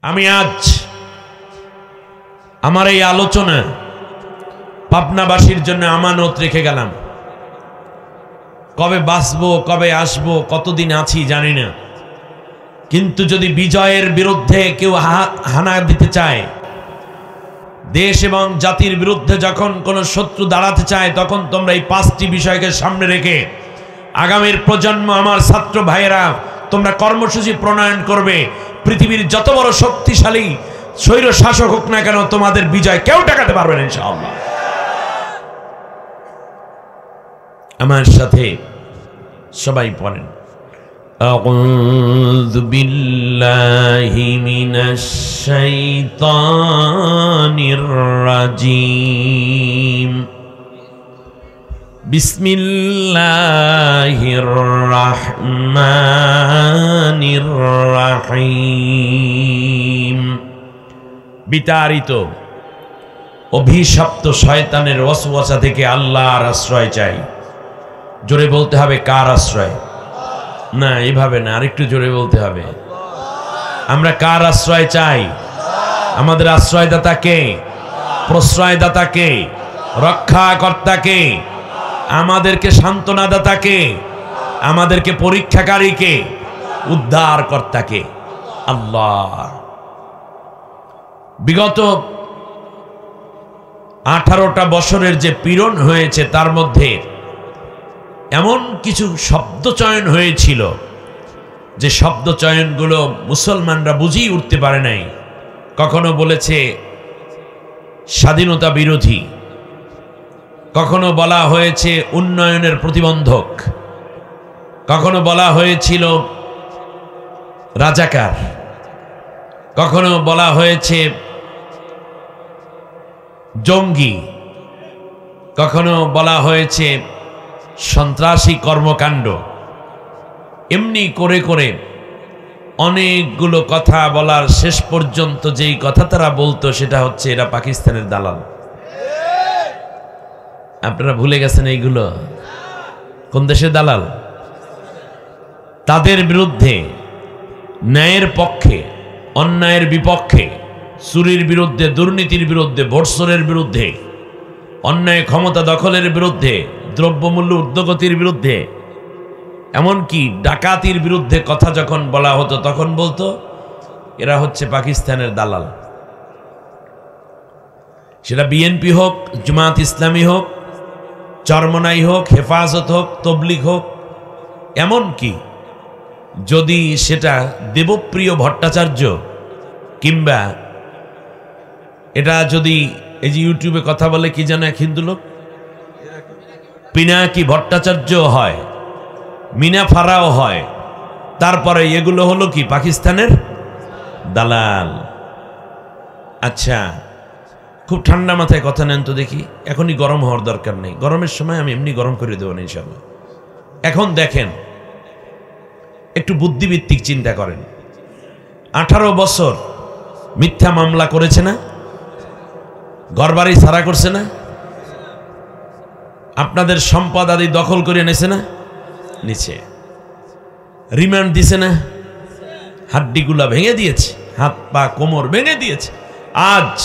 আমি আজ আমার এই আলোচনা পাবনাবাসীর জন্য আমানত রেখে গেলাম। কবে বাঁচবো, কবে আসবো, কতদিন আছি জানি না, কিন্তু যদি বিজয়ের বিরুদ্ধে কেউ হানা দিতে চায়, দেশ এবং জাতির বিরুদ্ধে যখন কোনো শত্রু দাঁড়াতে চায়, তখন তোমরা এই 5টি বিষয়কে সামনে রেখে আগামীর প্রজন্ম, আমার ছাত্র ভাইয়েরা, তোমরা কর্মসূচি প্রণয়ন করবে। পৃথিবীর যত বড় শক্তিশালী স্বৈর শাসক হোক না কেন, তোমাদের বিজয় কেউ ঠেকাতে পারবে না ইনশাআল্লাহ। আমার সাথে সবাই পড়েন, আউযু বিল্লাহি মিনাশ শাইতানির রাজীম, বিসমিল্লাহির রাহমানির রাহিম। বিতাড়িত অভিশপ্ত শয়তানের ওয়াসওয়াসা থেকে আল্লাহর আশ্রয় চাই। জোরে বলতে হবে, কার আশ্রয়? না, এইভাবে না, আরেকটু জোরে বলতে হবে। আমরা কার আশ্রয় চাই? আমাদের আশ্রয়দাতা কে? প্রশ্রয়দাতা কে? রক্ষাকর্তা কে? আমাদেরকে সান্ত্বনাদাতা কে? আমাদেরকে পরীক্ষাকারী কে? উদ্ধারকর্তা কে? আল্লাহ। বিগত 18টা বছরের যে পীড়ন হয়েছে, তার মধ্যে এমন কিছু শব্দ চয়ন হয়েছিল যে শব্দ চয়নগুলো মুসলমানরা বুঝিয়ে উঠতে পারে নাই। কখনো বলেছে স্বাধীনতা বিরোধী, কখনো বলা হয়েছে উন্নয়নের প্রতিবন্ধক, কখনো বলা হয়েছিল রাজাকার, কখনো বলা হয়েছে জঙ্গি, কখনো বলা হয়েছে সন্ত্রাসী কর্মকাণ্ড। এমনি করে করে অনেকগুলো কথা বলার শেষ পর্যন্ত যেই কথা তারা বলতো, সেটা হচ্ছে এরা পাকিস্তানের দালাল। আপনারা ভুলে গেছেন এইগুলো কোন দেশের দালাল? তাদের বিরুদ্ধে, ন্যায়ের পক্ষে, অন্যায়ের বিপক্ষে, চুরির বিরুদ্ধে, দুর্নীতির বিরুদ্ধে, ভোটচোরের বিরুদ্ধে, অন্যায় ক্ষমতা দখলের বিরুদ্ধে, দ্রব্যমূল্য ঊর্ধ্বগতির বিরুদ্ধে, এমনকি ডাকাতির বিরুদ্ধে কথা যখন বলা হতো, তখন বলতো এরা হচ্ছে পাকিস্তানের দালাল। সেটা বিএনপি হোক, জামাত ইসলামী হোক, চরমনাই হোক, হেফাজত হোক, তবলিগ হোক, এমনকি যদি সেটা দেবপ্রিয় ভট্টাচার্য কিংবা এটা যদি এই যে ইউটিউবে কথা বলে কি জানে এক হিন্দু লোক, পিনাকি ভট্টাচার্য হয়, মিনা ফারাও হয়, তারপরে এগুলো হলো কি পাকিস্তানের দালাল। আচ্ছা, খুব ঠান্ডা মাথায় কথা নেন তো দেখি। এখনই গরম হওয়ার দরকার নেই, গরমের সময় আমি এমনি গরম করে দেবো না ইনশাআল্লাহ। এখন দেখেন, একটু বুদ্ধিভিত্তিক চিন্তা করেন। 18 বছর মিথ্যা মামলা করেছে না? ঘরবাড়ি ছাড়া করছে না? আপনাদের সম্পদ আদি দখল করে নিছে না? নিচে। রিমান্ড দিছে না? হাড্ডিগুলা ভেঙে দিয়েছে, হাত পা কোমর ভেঙে দিয়েছে। আজ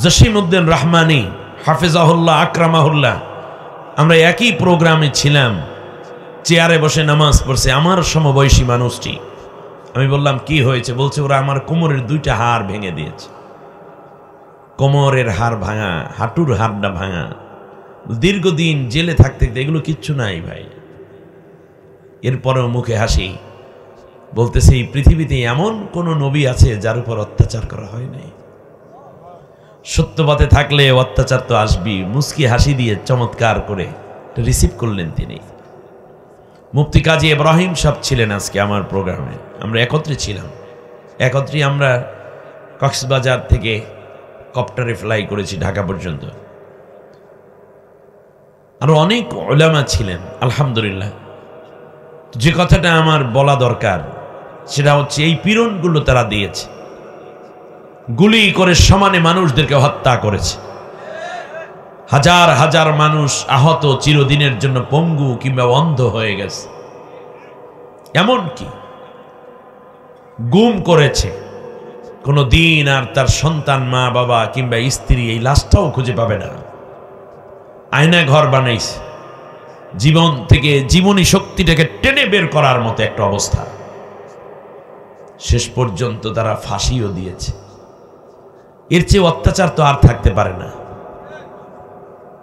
জসিমউদ্দিন রহমানী হাফেজাহুল্লাহ আকরামাহুল্লাহ, আমরা একই প্রোগ্রামে ছিলাম, চেয়ারে বসে নামাজ পড়ছে আমার সমবয়সী মানুষটি। আমি বললাম কি হয়েছে? বলছে ওরা আমার কোমরের 2টা হাড় ভেঙে দিয়েছে। কোমরের হাড় ভাঙা, হাঁটুর হাড়টা ভাঙা, দীর্ঘদিন জেলে থাকতে এগুলো কিচ্ছু নাই ভাই। এরপরেও মুখে হাসি, বলতেছে এই পৃথিবীতে এমন কোন নবী আছে যার উপর অত্যাচার করা হয় নাই? সত্যবাদে থাকলে অত্যাচার তো আসবেই। মুস্কি হাসি দিয়ে চমৎকার করে রিসিভ করলেন তিনি। মুফতি কাজী ইব্রাহিম সাহেব ছিলেন আজকে আমার প্রোগ্রামে, আমরা একত্রে ছিলাম। একত্রে আমরা কক্সবাজার থেকে কপ্টারে ফ্লাই করেছি ঢাকা পর্যন্ত। আরো অনেক উলামা ছিলেন আলহামদুলিল্লাহ। যে কথাটা আমার বলা দরকার সেটা হচ্ছে এই পীড়নগুলো তারা দিয়েছে, গুলি করে সমানে মানুষদেরকে হত্যা করেছে। হাজার হাজার মানুষ আহত, চিরদিনের জন্য পঙ্গু কিংবা অন্ধ হয়ে গেছে। এমনকি গুম করেছে, কোনো দিন আর তার সন্তান, মা বাবা কিংবা স্ত্রী এই লাশটাও খুঁজে পাবে না। আয়না ঘর বানাইছে, জীবন থেকে জীবনী শক্তিটাকে টেনে বের করার মতো একটা অবস্থা। শেষ পর্যন্ত তারা ফাঁসিও দিয়েছে। এর চেয়ে অত্যাচার তো আর থাকতে পারে না।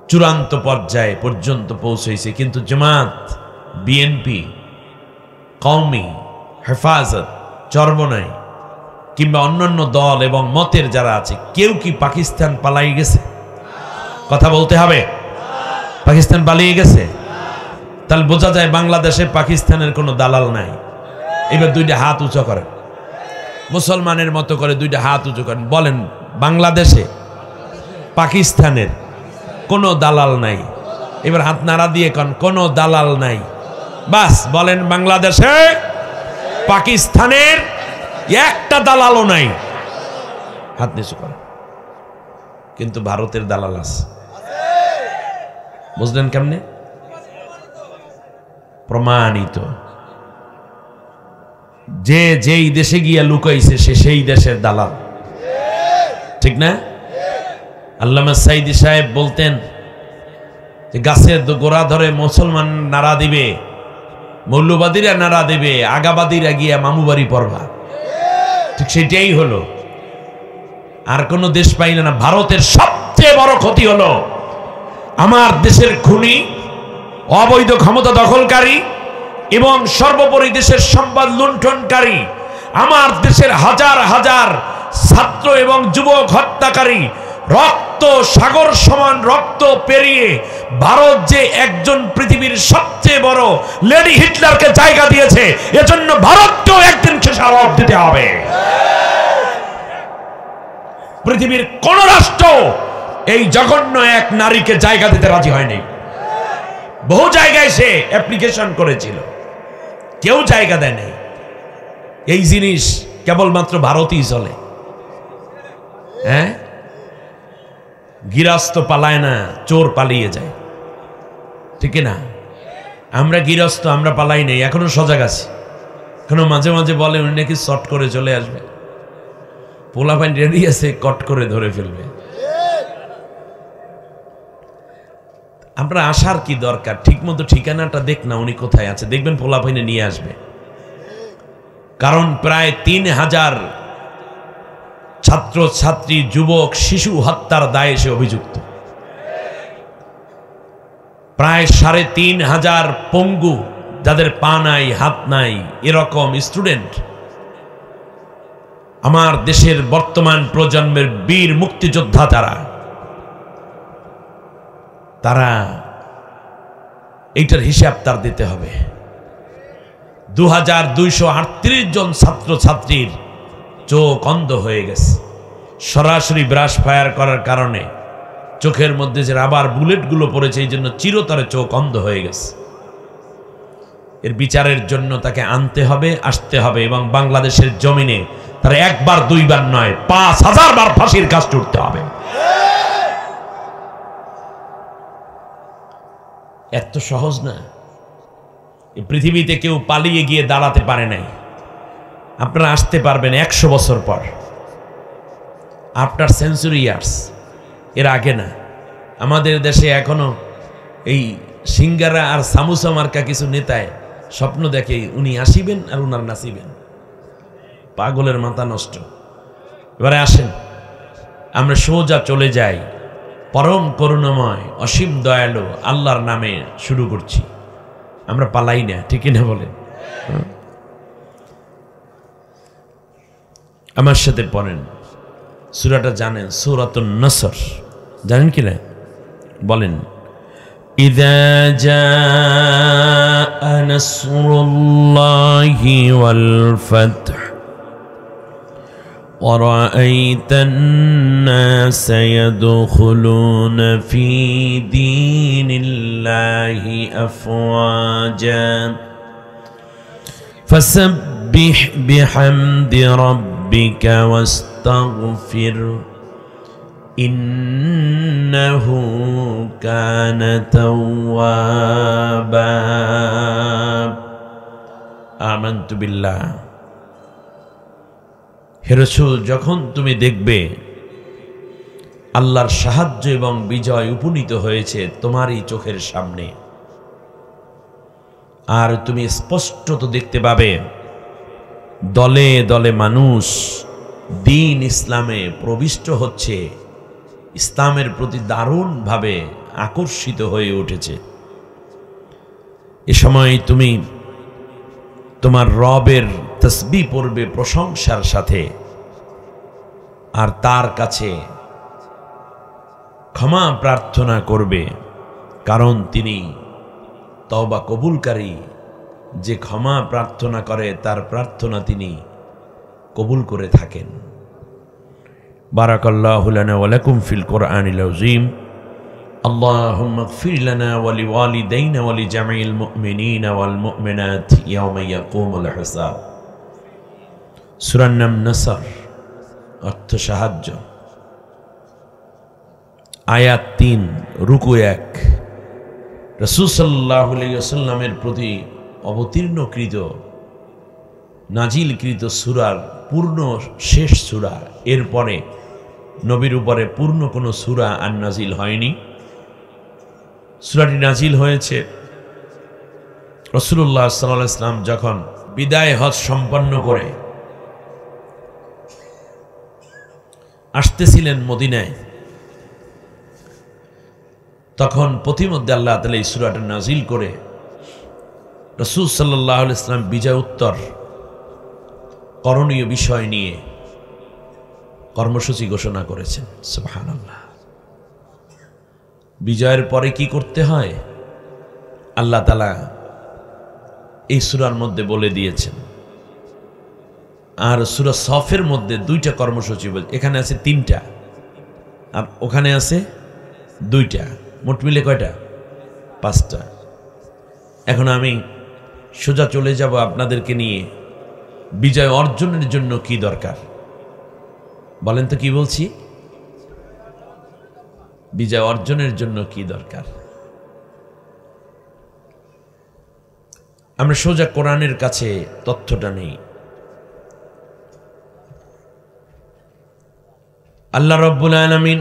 চূড়ান্ত পর্যায়ে পর্যন্ত পৌঁছেছে। কিন্তু জামাত, বিএনপি, কওমি, হেফাজত, চরমনাই কিংবা অন্যান্য দল এবং মতের যারা আছে, কেউ কি পাকিস্তান পালাই গেছে? কথা বলতে হবে। পাকিস্তান পালিয়ে গেছে? তাহলে বোঝা যায় বাংলাদেশে পাকিস্তানের কোনো দালাল নাই। এবার দুইটা হাত উঁচু করেন, মুসলমানের মতো করে দুইটা হাত উঁচু করেন, বলেন বাংলাদেশে পাকিস্তানের কোনো দালাল নাই। এবার হাত নাড়া দিয়ে কন কোনো দালাল নাই। বাস বলেন বাংলাদেশে পাকিস্তানের একটা দালালও নাই। হাত নিচু করেন। কিন্তু ভারতের দালাল আছে। বুঝলেন কেমনে? প্রমাণিত। যে যেই দেশে গিয়া লুকাইছে সে সেই দেশের দালাল, ঠিক না? আল্লামা সাইদি সাহেব বলতেন যে গাছের গোড়া ধরে মুসলমান নাড়া দিবে, মৌলবাদীরা নাড়া দেবে, আগাবাদীরা গিয়া মামুবাড়ি পড়বা। ঠিক সেটাই হলো। আর কোন দেশ পাইলে না। ভারতের সবচেয়ে বড় ক্ষতি হলো আমার দেশের খুনি, অবৈধ ক্ষমতা দখলকারী এবং সর্বোপরি দেশের সম্পদ লুণ্ঠনকারী, আমার দেশের হাজার হাজার ছাত্র এবং যুবক হত্যাকারী, রক্ত সাগর সমান রক্ত পেরিয়ে ভারত যে একজন পৃথিবীর সবচেয়ে বড় লেডি হিটলারকে জায়গা দিয়েছে, এজন্য ভারতকেও একদিন সে জবাব দিতে হবে। পৃথিবীর কোন রাষ্ট্র এই জঘন্য এক নারীকে জায়গা দিতে রাজি হয়নি। বহু জায়গায় সে অ্যাপ্লিকেশন করেছিল, কেউ জায়গা দেয় নাই। এই জিনিস কেবলমাত্র ভারতই চলে। হ্যাঁ, গৃহস্থ পালায় না, চোর পালিয়ে যায়, ঠিক না? আমরা গৃহস্থ, আমরা পালাই নেই, এখনো সজাগ আছি। এখনো মাঝে মাঝে বলে উনি নাকি শর্ট করে চলে আসবে, পোলাপাইন রেডি আছে, কট করে ধরে ফেলবে। আমরা আসার কি দরকার? ঠিক মতো ঠিকানাটা দেখ না, উনি কোথায় আছে, দেখবেন পোলাপাইনে নিয়ে আসবে। কারণ প্রায় 3000 ছাত্র ছাত্রী, যুবক, শিশু হত্যার দায়ে সে অভিযুক্ত। প্রায় 3500 পঙ্গু, যাদের পা নাই হাত নাই, এরকম স্টুডেন্ট আমার দেশের বর্তমান প্রজন্মের বীর মুক্তিযোদ্ধা। তারা এইটার হিসাব তার দিতে হবে। 2238 জন ছাত্র ছাত্রীর চোখ অন্ধ হয়ে গেছে সরাসরি ব্রাশ ফায়ার করার কারণে। চোখের মধ্যে যে রাবার বুলেটগুলো পড়েছে, এই জন্য চিরতরে চোখ অন্ধ হয়ে গেছে। এর বিচারের জন্য তাকে আনতে হবে, আসতে হবে, এবং বাংলাদেশের জমিনে তার একবার দুইবার নয় 5000 বার ফাঁসির কাজ উঠতে হবে। এত সহজ না। এই পৃথিবীতে কেউ পালিয়ে গিয়ে দাঁড়াতে পারে নাই। আপনারা আসতে পারবেন 100 বছর পর, আফটার সেঞ্চুরি ইয়ার্স, এর আগে না। আমাদের দেশে এখনো এই সিঙ্গারা আর সামুসা মার্কা কিছু নেতায় স্বপ্ন দেখে উনি আসিবেন আর উনার নাচিবেন। পাগলের মাথা নষ্ট। এবারে আসেন আমরা সোজা চলে যাই পরম করুণাময় অসীম দয়ালু আল্লাহর নামে শুরু করছি। আমরা পালাই না, ঠিক না বলেন? আমার সাথে পড়েন, সূরাটা জানেন, সূরাতুন নসর জানেন কি না? বলেন, ইযা জাআ নাসরুল্লাহি ওয়াল ফাতহ ورأيت الناس يدخلون في دين الله أفواجا فسبح بحمد ربك واستغفر إنه كان توابا آمنت بالله হে রাসূল, যখন তুমি দেখবে আল্লাহর সাহায্য এবং বিজয় উপনীত হয়েছে তোমারই চোখের সামনে, আর তুমি স্পষ্টত দেখতে পাবে দলে দলে মানুষ দ্বীন ইসলামে প্রবিষ্ট হচ্ছে, ইসলামের প্রতি দারুণভাবে আকর্ষিত হয়ে উঠেছে, এ সময় তুমি তোমার রবের তাসবিহ পড়বে প্রশংসার সাথে, আর তার কাছে ক্ষমা প্রার্থনা করবে, কারণ তিনি তওবা কবুলকারী। যে ক্ষমা প্রার্থনা করে তার প্রার্থনা তিনি কবুল করে থাকেন। বারাকাল্লাহু লানা ওয়া লাকুম ফিল কোরআনিল আযীম। আল্লাহুম্মা ইগফির লানা ওয়া লিওয়ালিদাইনা ওয়া লিজামিল মুমিনিনা ওয়াল মুমিনাত ইয়াওমা ইয়াকুমুল হিসাব। সূরা নাম নাসর, অর্থ সাহায্য, আয়াত 3, রুকু 1। রাসূল সাল্লাল্লাহু আলাইহি ওয়াসাল্লামের প্রতি অবতীর্ণকৃত নাজিলকৃত সূরার পূর্ণ শেষ সূরা। এরপরে নবীর উপরে পূর্ণ কোনো সূরা আর নাজিল হয়নি। সূরাটি নাজিল হয়েছে রাসূলুল্লাহ সাল্লাল্লাহু আলাইহি ওয়াসাল্লাম যখন বিদায় হজ সম্পন্ন করে আসতেছিলেন মদিনায়, তখন প্রতিমধ্যে আল্লাহ তাআলা এই সূরাটা নাজিল করে রাসূল সাল্লাল্লাহু আলাইহি ওয়াসাল্লাম বিজয় উত্তর করণীয় বিষয় নিয়ে কর্মসূচি ঘোষণা করেছেন। সুবহানাল্লাহ। বিজয়ের পরে কি করতে হয় আল্লাহ তাআলা এই সূরার মধ্যে বলে দিয়েছেন। আর সূরা সফের মধ্যে 2টা কর্মসূচি, এখানে আছে 3টা আর ওখানে আছে 2টা, মোট মিলে কয়টা? 5টা। এখন আমি সোজা চলে যাব আপনাদেরকে নিয়ে বিজয় অর্জনের জন্য কি দরকার। বলেন তো কি বলছি? বিজয় অর্জনের জন্য কি দরকার? আমরা সোজা কোরআনের কাছে তথ্যটা নেই। আল্লাহ রাব্বুল আলামিন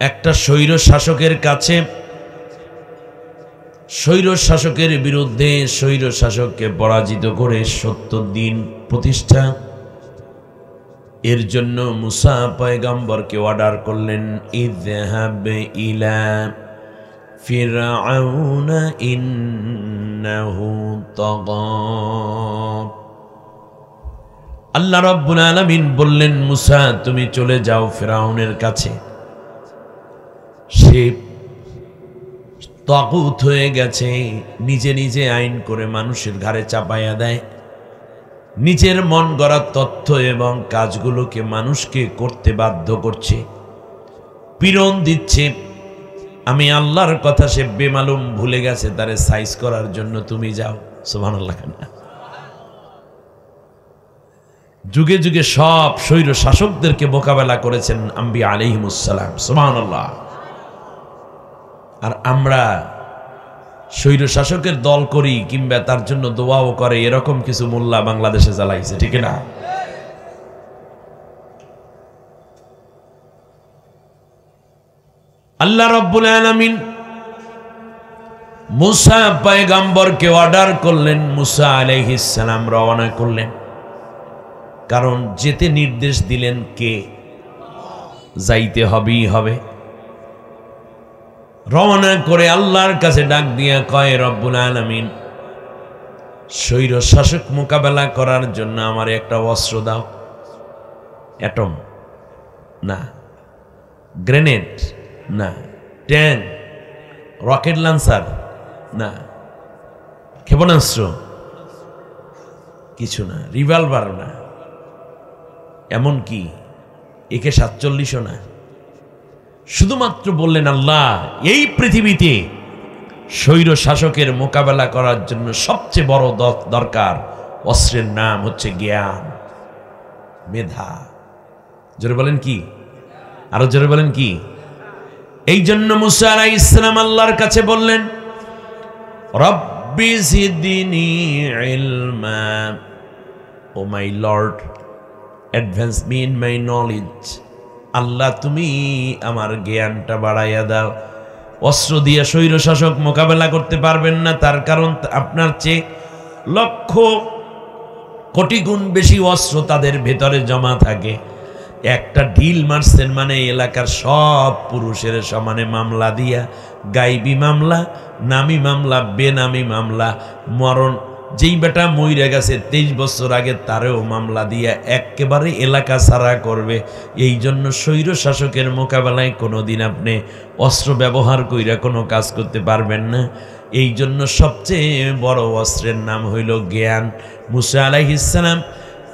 একটা স্বৈর শাসকের কাছে, স্বৈর শাসকের বিরুদ্ধে স্বৈর শাসককে পরাজিত করে সত্য দ্বীন প্রতিষ্ঠা, এর জন্য মুসা পয়গম্বরকে অর্ডার করলেন, ইযহাব ইলা ফিরআউনা ইন্নাহু তাগা। আল্লাহ রাব্বুল আলামিন বললেন, মুসা তুমি চলে যাও ফিরআউনের কাছে, সে তাগুত হয়ে গেছে, নিজে নিজে আইন করে মানুষের ঘাড়ে চাপাইয়া দেয়, নিজের মন গড়া তথ্য এবং কাজগুলোকে মানুষকে করতে বাধ্য করছে, পীড়ন দিচ্ছে। আমি আল্লাহর কথা সে বেমালুম ভুলে গেছে, তারে সাইজ করার জন্য তুমি যাও। সুবহানাল্লাহ। যুগে যুগে সব স্বৈর শাসকদেরকে মোকাবেলা করেছেন আম্বিয়া আলাইহিমুস সালাম। সুবহানাল্লাহ। আর আমরা স্বৈর শাসকের দল করি কিংবা তার জন্য দোয়াও করে, এরকম কিছু মোল্লা বাংলাদেশে জ্বালাইছে, ঠিক না? আল্লাহ রাব্বুল আলামিন মুসা পয়গম্বরকে অর্ডার করলেন, মুসা আলাইহিস সালাম রওনা করলেন। কারণ যেতে নির্দেশ দিলেন কে? যাইতে হবেই হবে। রওনা করে আল্লাহর কাছে ডাক দিয়া কয়, রব্বুল আলামিন, স্বৈর শাসক মোকাবেলা করার জন্য আমার একটা অস্ত্র দাও। অ্যাটম না, গ্রেনেড না, ট্যাঙ্ক, রকেট লঞ্চার না, ক্ষেপণাস্ত্র কিছু না, রিভলভার না, এমনকি AK-47 না। শুধুমাত্র বললেন, আল্লাহ, এই পৃথিবীতে স্বৈর শাসকের মোকাবেলা করার জন্য সবচেয়ে বড় দরকার অস্ত্রের নাম হচ্ছে জ্ঞান, মেধা। জোরে বলেন কি? আরো জোরে বলেন কি? এই জন্য মুসা আলাইহিস সালাম আল্লাহর কাছে বললেন, রব্বি জিদনি ইলমা O my lord, advance me in my knowledge. আল্লাহ তুমি আমার জ্ঞানটা বাড়াইয়া দাও। অস্ত্র দিয়ে স্বৈর শাসক মোকাবেলা করতে পারবেন না, তার কারণ আপনার চেয়ে লক্ষ কোটি গুণ বেশি অস্ত্র তাদের ভেতরে জমা থাকে। একটা ঢিল মারছেন মানে এলাকার সব পুরুষের সমানে মামলা দিয়া, গাইবি মামলা, নামি মামলা, বেনামি মামলা, মরণ যেই বেটা মইরা গেছে 23 বছর আগে তারেও মামলা দিয়া একেবারে এলাকা ছাড়া করবে। এই জন্য স্বৈর শাসকের মোকাবেলায় কোনোদিন আপনি অস্ত্র ব্যবহার কইরা কোনো কাজ করতে পারবেন না। এই জন্য সবচেয়ে বড় অস্ত্রের নাম হইল জ্ঞান। মুসা আলাইহিস সালাম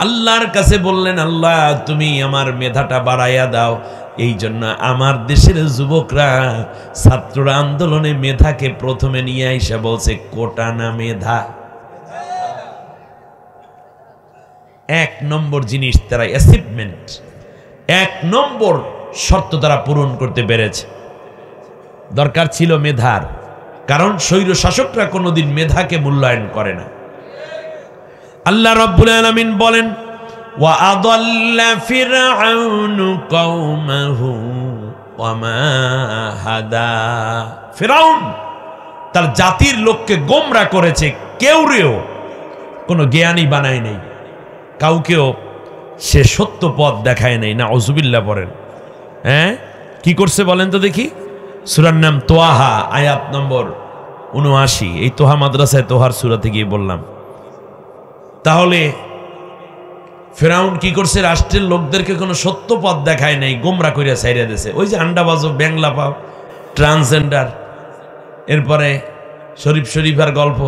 আল্লাহর কাছে বললেন, আল্লাহ তুমি আমার মেধাটা বাড়াইয়া দাও। এই জন্য আমার দেশের যুবকরা, ছাত্ররা আন্দোলনে মেধাকে প্রথমে নিয়ে আইসা বলছে কোটা না মেধা। 1 নম্বর জিনিস তারা অ্যাচিভমেন্ট, 1 নম্বর শর্ত তারা পূরণ করতে পেরেছে। দরকার ছিল মেধার, কারণ স্বৈর শাসকরা কোনোদিন মেধাকে মূল্যায়ন করে না। আল্লাহ রাব্বুল আলামিন বলেন, ওয়া আদাল্লা ফিরআউনু কওমাহু ওয়া মা হাদা। ফিরআউন তার জাতির লোককে গোমরা করেছে, কেউরেও কোনো জ্ঞানী বানায় নাই, কাউকেও সে সত্য পথ দেখায় নাই। না আউযুবিল্লাহ পড়েন। হ্যাঁ কি করছে বলেন তো দেখি। সূরার নাম তোয়াহা, আয়াত নম্বর ৭৯। এই তোহা মাদ্রাসায় তোহার সূরা থেকে বললাম। তাহলে ফেরাউন কি করছে? রাষ্ট্রের লোকদেরকে কোনো সত্য পথ দেখায় নাই, গোমরা করিয়া ছাইড়া দিয়েছে। ওই যে আন্ডাবাজো, ব্যাংলা পাও, ট্রান্সজেন্ডার, এরপরে শরীফার গল্প,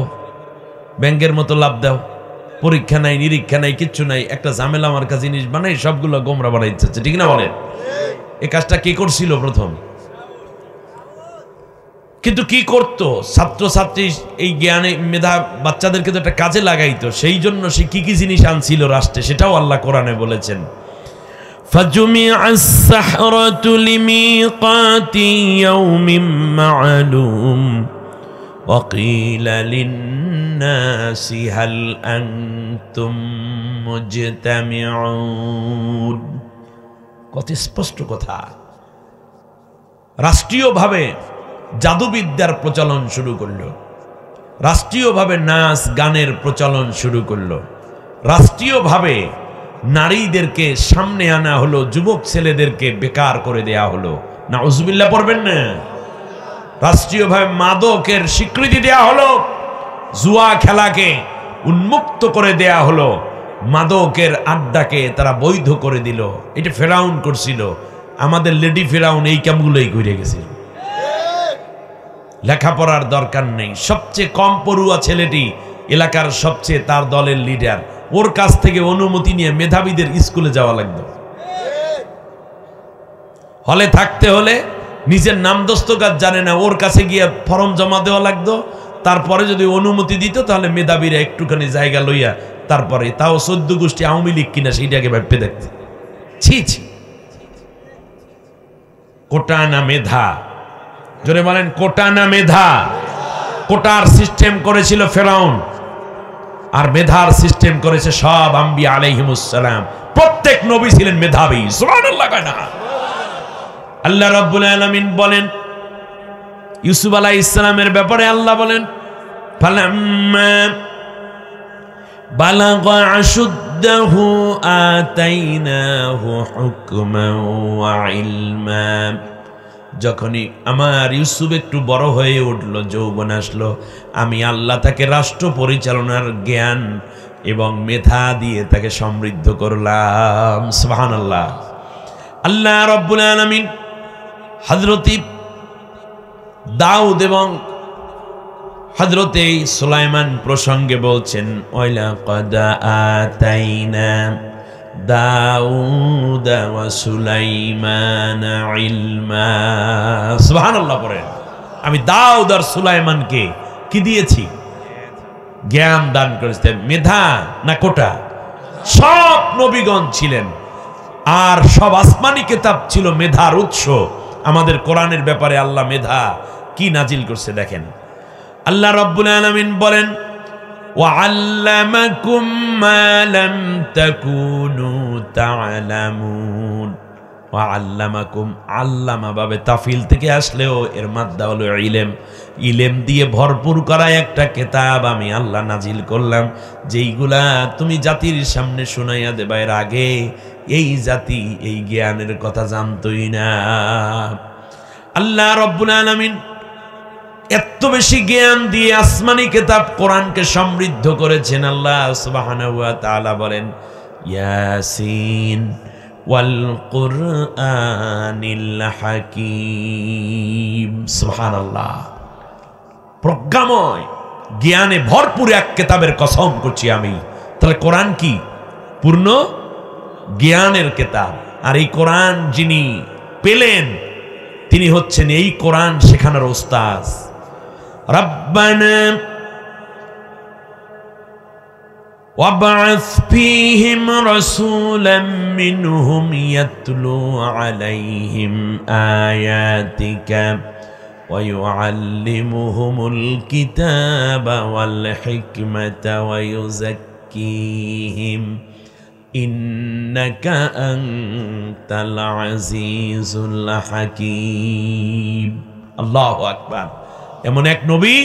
ব্যাংকের মতো লাভ দাও, পরীক্ষা নাই, নিরীক্ষা নাই, কিচ্ছু নাই, একটা ঝামেলা মার্কা জিনিস বানাই সবগুলো গোমরা বানাই দিচ্ছে, ঠিক না বলেন? এই কাজটা কে করছিল প্রথম? কিন্তু কি করত? ছাত্রছাত্রী এই জ্ঞানে মেধা বাচ্চাদেরকে তো একটা কাজে লাগাইতো। সেই জন্য সে কি কি জিনিস আনছিল রাষ্ট্রে, সেটাও আল্লাহ কোরআনে বলেছেন। ফাজুমিআস সাহরাতু লিমিকাতি ইয়াউমিন মা'লুম ওয়া ক্বিলা লিন-নাসি হাল আনতুম মুজতামিউন। কত স্পষ্ট কথা। রাষ্ট্রীয়ভাবে জাদুবিদ্যার প্রচলন শুরু করলো, রাষ্ট্রীয়ভাবে নাচ গানের প্রচলন শুরু করলো, রাষ্ট্রীয়ভাবে নারীদেরকে সামনে আনা হলো, যুবক ছেলেদেরকে বেকার করে দেয়া হলো। নাউজুবিল্লাহ পড়বেন না। রাষ্ট্রীয়ভাবে মাদকের স্বীকৃতি দেয়া হলো, জুয়া খেলাকে উন্মুক্ত করে দেয়া হলো, মাদকের আড্ডাকে তারা বৈধ করে দিল। এটা ফেরাউন করছিল। আমাদের লেডি ফেরাউন এই কামগুলোই করে গেছিল। লেখাপড়ার দরকার নেই, সবচেয়ে কম পড়ুয়া ছেলেটি এলাকার সবচেয়ে তার দলের লিডার, ওর কাছ থেকে অনুমতি নিয়ে মেধাবীদের স্কুলে যাওয়া লাগতো। হলে থাকতে হলে নিজের নাম দস্তকাজ জানে না, ওর কাছে গিয়ে ফর্ম জমা দেওয়া লাগতো। তারপরে যদি অনুমতি দিত তাহলে মেধাবীরা একটুখানি জায়গা লইয়া তারপরে, তাও 14 গোষ্ঠী আওয়ামী লীগ কিনা সেইটাকে ভাবতে দেখতে। ছি ছি, কোটা না মেধা? জোরে বলেন, কোটা না মেধা? কোটার সিস্টেম করেছিল ফেরাউন, আর মেধার সিস্টেম করেছে সব আম্বিয়া আলাইহিমুস সালাম। প্রত্যেক নবী ছিলেন মেধাবী। সুবহানাল্লাহ কয় না? আল্লাহ রাব্বুল আলামিন বলেন ইউসুফ আলাইহিস সালামের ব্যাপারে, আল্লাহ বলেন, ফালাম্মা বালাগা আশুদ্দাহু আতাইনাহু হুকমান ওয়া ইলমা। যখনই আমার ইউসুফ একটু বড় হয়ে উঠলো, যৌবন আসলো, আমি আল্লাহ তাকে রাষ্ট্র পরিচালনার জ্ঞান এবং মেধা দিয়ে তাকে সমৃদ্ধ করলাম। সুবহানাল্লাহ। আল্লাহ রাব্বুল আলামিন হযরত দাউদ এবং হযরত সুলাইমান প্রসঙ্গে বলছেন, ওয়ালাকাদ আতাইনা দাউদ ওয়া সুলাইমান ইলমা। সুবহানাল্লাহ পড়েন। আমি দাউদ আর সুলাইমানকে কি দিয়েছি? জ্ঞান দান করেছি। মেধা না কোটা? সব নবীগণ ছিলেন, আর সব আসমানি কিতাব ছিল মেধার উৎস। আমাদের কোরআনের ব্যাপারে আল্লাহ মেধা কি নাজিল করছে দেখেন। আল্লাহ রাব্বুল আলামিন বলেন, وعلمكم ما لم تكونوا تعلمون وعلمكم আল্লামা বাবে তাফিল থেকে আসলেও এর মাদ্দা হলো ইলম ইলম দিয়ে ভরপুর করা একটা কিতাব আমি আল্লাহ নাজিল করলাম যেইগুলা তুমি জাতির সামনে শোনাইয়া দেবা এর আগে এই জাতি এই জ্ঞানের কথা জানতই না আল্লাহ রাব্বুল আলামিন এত বেশি জ্ঞান দিয়ে আসমানি কিতাব কোরআনকে সমৃদ্ধ করেছেন আল্লাহ সুবহানাহু ওয়া তাআলা বলেন ইয়াসিন ওয়াল কুরআনিল হাকীম সুবহানাল্লাহ প্রজ্ঞাময় জ্ঞানে ভরপুর এক কিতাবের কসম করছি আমি তাহলে কোরআন কি পূর্ণ জ্ঞানের কিতাব আর এই কোরআন যিনি পেলেন তিনি হচ্ছেন এই কোরআন শেখানোর উস্তাদ রব্বানা ওয়াবআস ফীহিম রাসূলাম মিনহুম ইয়াতলু আলাইহিম আয়াতিকা ওয়া ইউআল্লিমুহুমুল কিতাবা ওয়াল হিকমাতা ওয়া ইউযাক্কিহিম ইন্নাকা আনতাল আজিজুল হাকীম আল্লাহু আকবার এমন এক নবী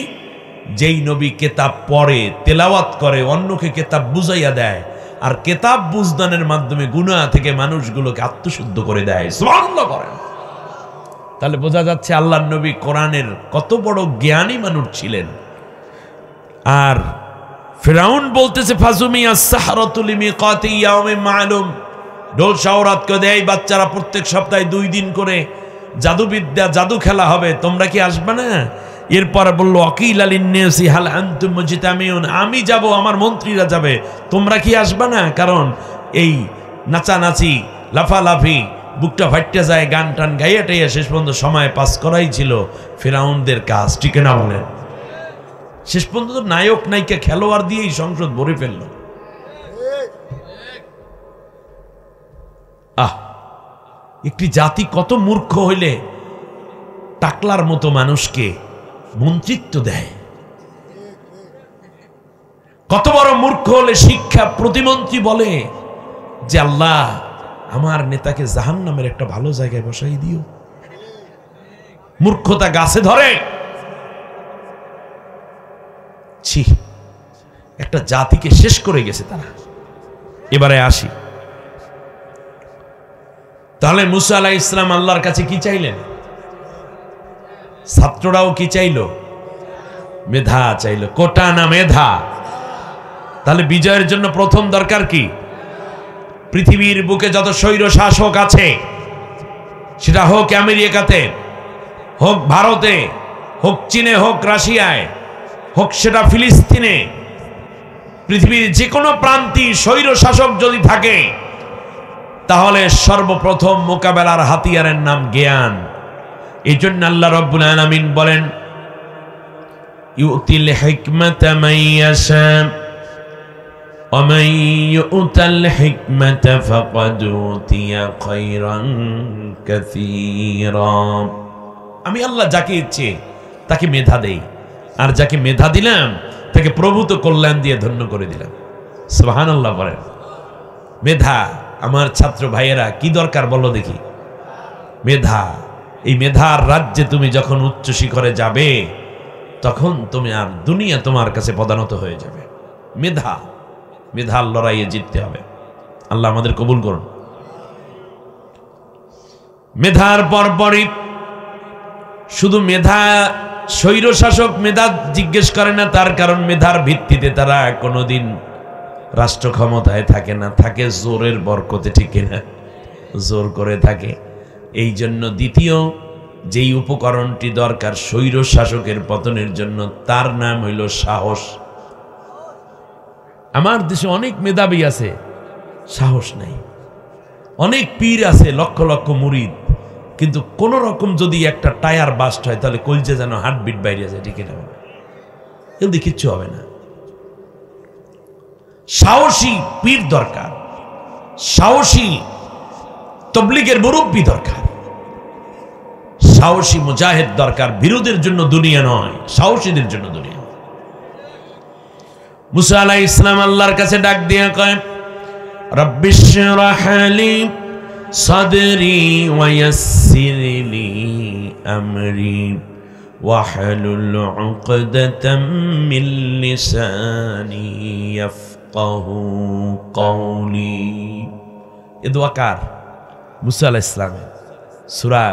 যেই নবী কিতাব পড়ে তেলাওয়াত করে অন্যকে কিতাব বুঝাইয়া দেয় আর কিতাব বুঝদানের মাধ্যমে গুনাহ থেকে মানুষগুলোকে আত্মশুদ্ধ করে দেয় সুবহানাল্লাহ করেন তাহলে বোঝা যাচ্ছে আল্লাহর নবী কোরআনের কত বড় জ্ঞানী মানুষ ছিলেন আর ফিরাউন বলতেছে ফাজুমিয়া সাহরাতু লিমিকাতি ইয়াউমিন মা'লুম ডোল শাওরাত কে দেয় বাচ্চারা প্রত্যেক সপ্তাহে 2 দিন করে জাদুবিদ্যা জাদু খেলা হবে তোমরা কি আসবে না এরপর বলল আকিল আলিন্নাসি হাল আনতুম মুজতামিউন আমি যাব আমার মন্ত্রীরা যাবে তোমরা কি আসবে না কারণ এই নাচানাচি লাফালাফি বুকটা ফাটতে যায় গান টান গাইয়াটাইয়া শেষ পর্যন্ত সময় পাস করাই ছিল ফিরাউনদের কাজ ঠিক না বলেন শেষ পর্যন্ত নায়ক নায়িকা খেলোয়াড় দিয়েই সংসদ ভরে ফেলল একটি জাতি কত মূর্খ হইলে টাকলার মতো মানুষকে মন্ত্রিত্ব দেয় কত বড় মূর্খ হলে শিক্ষা প্রতিমন্ত্রী বলে যে আল্লাহ আমার নেতাকে জাহান্নামের একটা ভালো জায়গায় বসাই দিও মূর্খতা গাছে ধরে ছি একটা জাতিকে শেষ করে গেছে তারা এবারে আসি তাহলে মুসা আলাইহিস সালাম আল্লাহর কাছে কি চাইলেন ছাত্ররাও কি চাইলো মেধা চাইলো কোটা না মেধা তাহলে বিজয়ের জন্য প্রথম দরকার কি পৃথিবীর বুকে যত স্বৈর শাসক আছে সেটা হোক আমেরিকাতে হোক ভারতে হোক চীনে হোক রাশিয়ায় হোক সেটা ফিলিস্তিনে পৃথিবীর যে কোনো প্রান্তি স্বৈর শাসক যদি থাকে তাহলে সর্বপ্রথম মোকাবেলার হাতিয়ারের নাম জ্ঞান এইজন্য আল্লাহ রাব্বুল আলামিন বলেন ইউতিল হিকমাতা মান ইয়াশা ওয়া মান ইউতাল হিকমাতা ফাকাদ উতিয়া খায়রান কাসীরা আমি আল্লাহ যাকে ইচ্ছে তাকে মেধা দেই আর যাকে মেধা দিলাম তাকে প্রভূত কল্যাণ দিয়ে ধন্য করে দিলাম সুবহানাল্লাহ বলেন মেধা আমার ছাত্র ভাইয়েরা কি দরকার বলো দেখি মেধা এই মেধার রাজ্যে তুমি যখন উচ্চ শিখরে যাবে তখন তুমি আর দুনিয়া তোমার কাছে পদানত হয়ে যাবে মেধা মেধার লড়াইয়ে জিততে হবে আল্লাহ আমাদের কবুল করুন মেধার পরপরই শুধু মেধা স্বৈর শাসক মেধা জিজ্ঞেস করে না তার কারণ মেধার ভিত্তিতে তারা কোনোদিন রাষ্ট্র ক্ষমতায় থাকে না থাকে জোরের বরকতে ঠিক না জোর করে থাকে এই জন্য দ্বিতীয় যেই উপকরণটি দরকার স্বৈর শাসকের পতনের জন্য তার নাম হইল সাহস আমার দেশে অনেক মেধাবী আছে সাহস নাই অনেক পীর আছে লক্ষ লক্ষ মুরিদ কিন্তু কোন রকম যদি একটা টায়ার বাস্ট হয় তাহলে কলজে যেন হার্টবিট বাইরে যায় ঠিক না এতে কিচ্ছু হবে না সাহসী পীর দরকার সাহসী তবলিগের মুরব্বী দরকার সাহসী মুজাহিদ দরকার বিরোধের জন্য দুনিয়া নয় সাহসীদের জন্য দুনিয়া মুসা আলাইহিস সালাম আল্লাহর কাছে ডাক দিয়ে কয়, রব্বিশরাহ লি সাদরি ওয়া ইয়াসসির লি আমরি ওয়াহলুল উকদাতাম মিন লিসানি ইয়াফকাহু কওলি। এ দোয়া কার? মুসা আলাইহিস সালামের। সূরা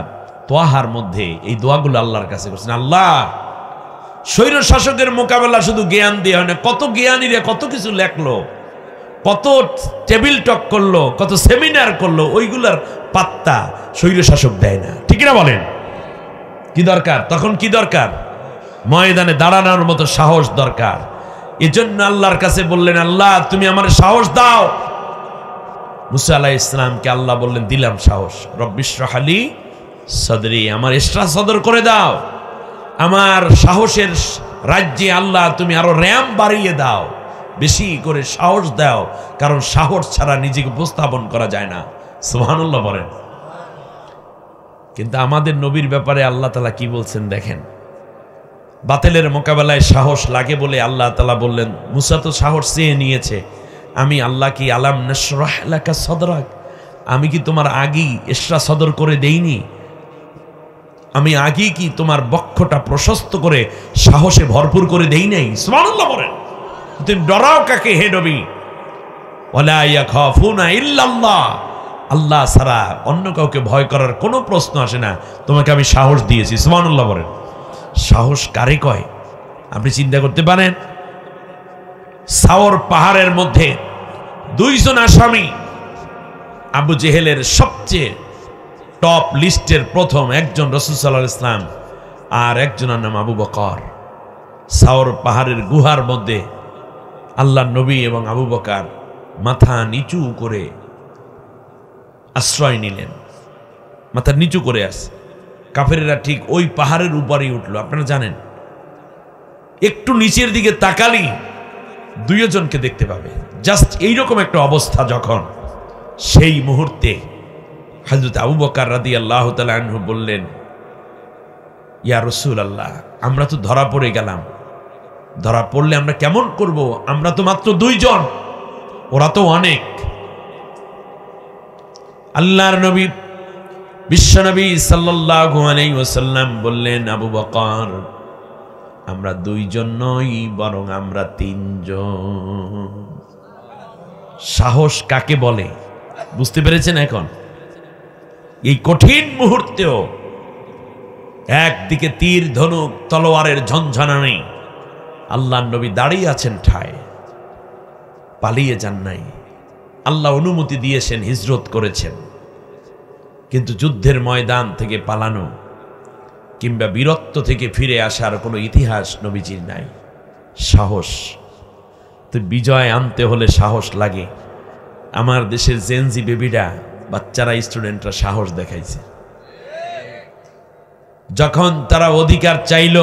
তোহার মধ্যে এই দোয়াগুলো আল্লাহর কাছে করছেন। আল্লাহ, স্বৈর শাসকের মোকাবেলা শুধু জ্ঞান দিয়ে হয় না, কত জ্ঞানীরা কত কিছু লেখলো, কত টেবিল টক করলো, কত সেমিনার করলো, ওইগুলার পাত্তা স্বৈর শাসক দেয় না। ঠিক না বলেন? কি দরকার তখন? কি দরকার? ময়দানে দাঁড়ানোর মতো সাহস দরকার। এজন্য আল্লাহর কাছে বললেন, আল্লাহ তুমি আমার সাহস দাও। মুসা আলাইহিস সালামকে আল্লাহ বললেন, দিলাম সাহস। রব্বিশরাহ লি সাদরি, আমার ইশরা সদর করে দাও, আমার সাহসের রাজ্যে আল্লাহ তুমি আরো র্যাম বাড়িয়ে দাও, বেশি করে সাহস দাও, কারণ সাহস ছাড়া নিজেকে উপস্থাপন করা যায় না। সুবহানাল্লাহ বলেন। কিন্তু আমাদের নবীর ব্যাপারে আল্লাহ তাআলা কি বলছেন দেখেন। বাতিলের মোকাবেলায় সাহস লাগে বলে আল্লাহ তাআলা বললেন, মুসা তো সাহস চেয়ে নিয়েছে, আমি আল্লাহ কি আলাম নাশরাহ লাকা সাদরাক, আমি কি তোমার আগেই ইশরা সদর করে দেইনি? আমি আগেই কি তোমার বক্ষটা প্রশস্ত করে সাহসে ভরপুর করে দেই নাই? সুবহানাল্লাহ বলেন। তুমি ডরাও কাকে হে নবী? ওয়ালা ইয়াখাফুনা ইল্লাল্লাহ, আল্লাহ ছাড়া অন্য কাউকে ভয় করার কোনো প্রশ্ন আসে না, তোমাকে আমি সাহস দিয়েছি। সুবহানাল্লাহ বলেন। সাহস কারে কয় আপনি চিন্তা করতে পারেন? সাওর পাহাড়ের মধ্যে দুইজন আসামি, আবু জেহেলের সবচেয়ে টপ লিস্টের প্রথম একজন রাসূল সাল্লাল্লাহু আলাইহি ওয়াসাল্লাম, আর একজনের নাম আবু বকর। সাওর পাহাড়ের গুহার মধ্যে আল্লাহর নবী এবং আবু বকর মাথা নিচু করে আশ্রয় নিলেন, মাথা নিচু করে আছে। কাফেরেরা ঠিক ওই পাহাড়ের উপরেই উঠলো। আপনারা জানেন, একটু নিচের দিকে তাকালি দুইজনকে দেখতে পাবে। জাস্ট এইরকম একটা অবস্থা যখন, সেই মুহূর্তে হযরত আবু বকর রাদিয়াল্লাহু তাআলা আনহু বললেন, ইয়া রাসূলুল্লাহ, আমরা তো ধরা পড়ে গেলাম, ধরা পড়লে আমরা কেমন করব? আমরা তো মাত্র দুইজন, ওরা তো অনেক। আল্লাহর নবী বিশ্বনবী সাল্লাল্লাহু আলাইহি ওয়াসাল্লাম বললেন, আবু বকর, আমরা দুইজন নই, বরং আমরা তিনজন। সাহস কাকে বলে বুঝতে পেরেছেন এখন? এই কঠিন মুহূর্তেও একদিকে তীর ধনুক তলোয়ারের ঝনঝনানি, আল্লাহর নবী দাঁড়িয়ে আছেন ঠায়, পালিয়ে যান নাই। আল্লাহ অনুমতি দিয়েছেন, হিজরত করেছেন, কিন্তু যুদ্ধের ময়দান থেকে পালানো কিংবা বীরত্ব থেকে ফিরে আসার কোনো ইতিহাস নবীজির নাই। সাহস তো বিজয় আনতে হলে সাহস লাগে। আমার দেশের জেনজি বেবিরা, বাচ্চারা, স্টুডেন্টরা সাহস দেখাইছে। যখন তারা অধিকার চাইল,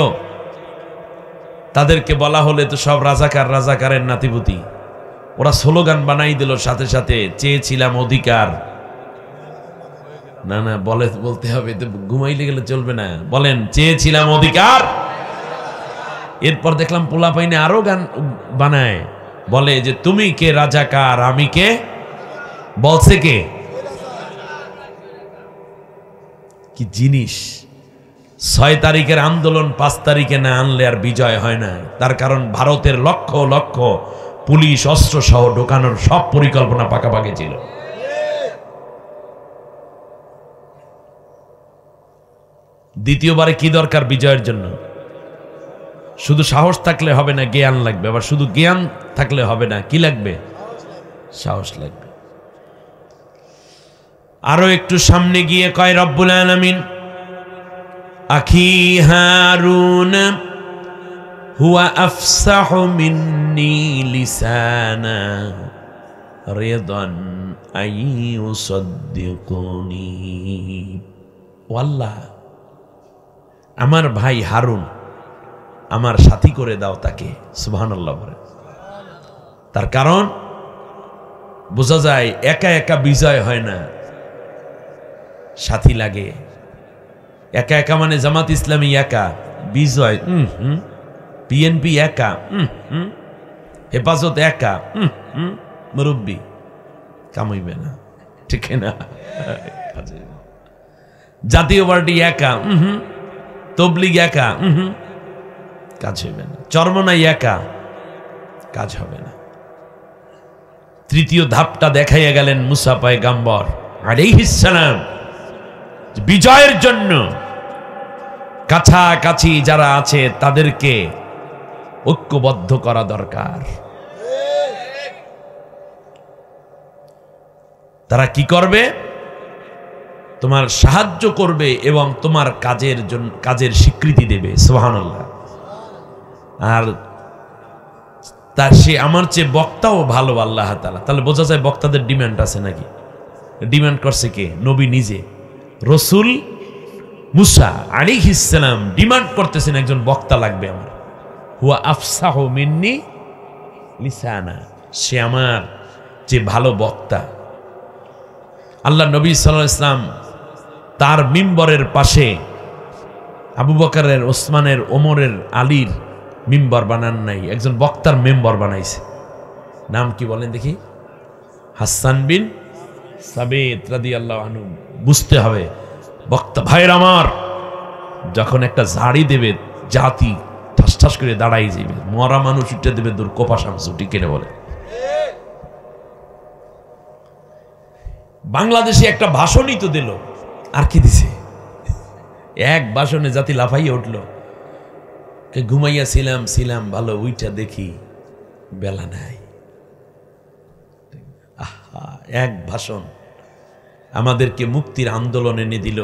তাদেরকে বলা হলে তো সব রাজাকার, রাজাকারের নাতিপুতি, ওরা স্লোগান বানাই দিল সাথে সাথে, চেয়েছিলাম অধিকার। না না, বলতে হবে তো, ঘুমাইলে গেলে চলবে না। বলেন, চেয়েছিলাম অধিকার। এরপর দেখলাম পোলা পাইনে আরো গান বানায়, বলে যে তুমি কে রাজাকার, আমি কে? বলছে কে? কি জিনিস! ৬ তারিখের আন্দোলন ৫ তারিখে না আনলে আর বিজয় হয় না। তার কারণ ভারতের লক্ষ লক্ষ পুলিশ অস্ত্র সহ ঢোকানোর সব পরিকল্পনা পাকাপাকি ছিল। দ্বিতীয়বারে কি দরকার বিজয়ের জন্য? শুধু সাহস থাকলে হবে না, জ্ঞান লাগবে। আবার শুধু জ্ঞান থাকলে হবে না, কি লাগবে? সাহস লাগবে। আরো একটু সামনে গিয়ে কয় রব্বুল আলামিন, আখি হারুন হুয়া আফসাহু মিন্নি লিসানা রিদান আইয়ুসাদ্দিকুনি। ও আল্লাহ, আমার ভাই হারুন আমার সাথী করে দাও তাকে। সুবহানাল্লাহ বলে। তার কারণ বোঝা যায় একা একা বিজয় হয় না, সাথী লাগে। একা একা মানে জামাত ইসলামী একা, বিজয় বিএনপি একা, হেফাজত একা, মুরব্বী কামাইবে না, ঠিক না? জাতীয় পার্টি একা, তবলিগ একা, কাজ হইবে না। চরমনাই একা, কাজ হবে না। তৃতীয় ধাপটা দেখাইয়া গেলেন মুসা পয়গম্বর আলাইহিস সালাম। বিজয়ের জন্য কাছাকাছি যারা আছে তাদেরকে ঐক্যবদ্ধ করা দরকার। তারা কি করবে? তোমার সাহায্য করবে এবং তোমার কাজের জন্য কাজের স্বীকৃতি দেবে। সুবহানাল্লাহ। আর তার সে আমার চেয়ে বক্তাও ভালো আল্লাহ তাআলা। তাহলে বোঝা যায় বক্তাদের ডিমান্ড আছে নাকি? ডিমান্ড করছে কে? নবী নিজে। রসুল মুসা আলাইহিস সালাম ডিমান্ড করতেছেন একজন বক্তা লাগবে আমার। হুয়া আফসাহু মিন্নি লিসানা, সে আমার যে ভালো বক্তা। আল্লাহ নবী সাল্লাল্লাহু আলাইহি ওয়াসাল্লাম তার মিম্বরের পাশে আবু বকরের, ওসমানের, ওমরের, আলীর মিম্বর বানান নাই, একজন বক্তার মেম্বর বানাইছে। নাম কি বলেন দেখি? হাসান বিন সাবিত রাদিয়াল্লাহু আনহু। বুঝতে হবে বক্তা ভাইয়ের আমার, যখন একটা ঝাড়ি দেবে জাতি ঠাস ঠাস করে দাঁড়াই যাবে, মরা মানুষ উঠে দেবে দূর কোপা শামসু, ঠিক কিনা বলে? বাংলাদেশে একটা ভাষণই তো দিল, আর কি দিছে? এক ভাষণে জাতি লাফাইয়া উঠল। ঘুমাইয়া ছিলাম ভালো, উইটা দেখি বেলা নাই। আহা, এক ভাষণ আমাদেরকে মুক্তির আন্দোলনে এনে দিল।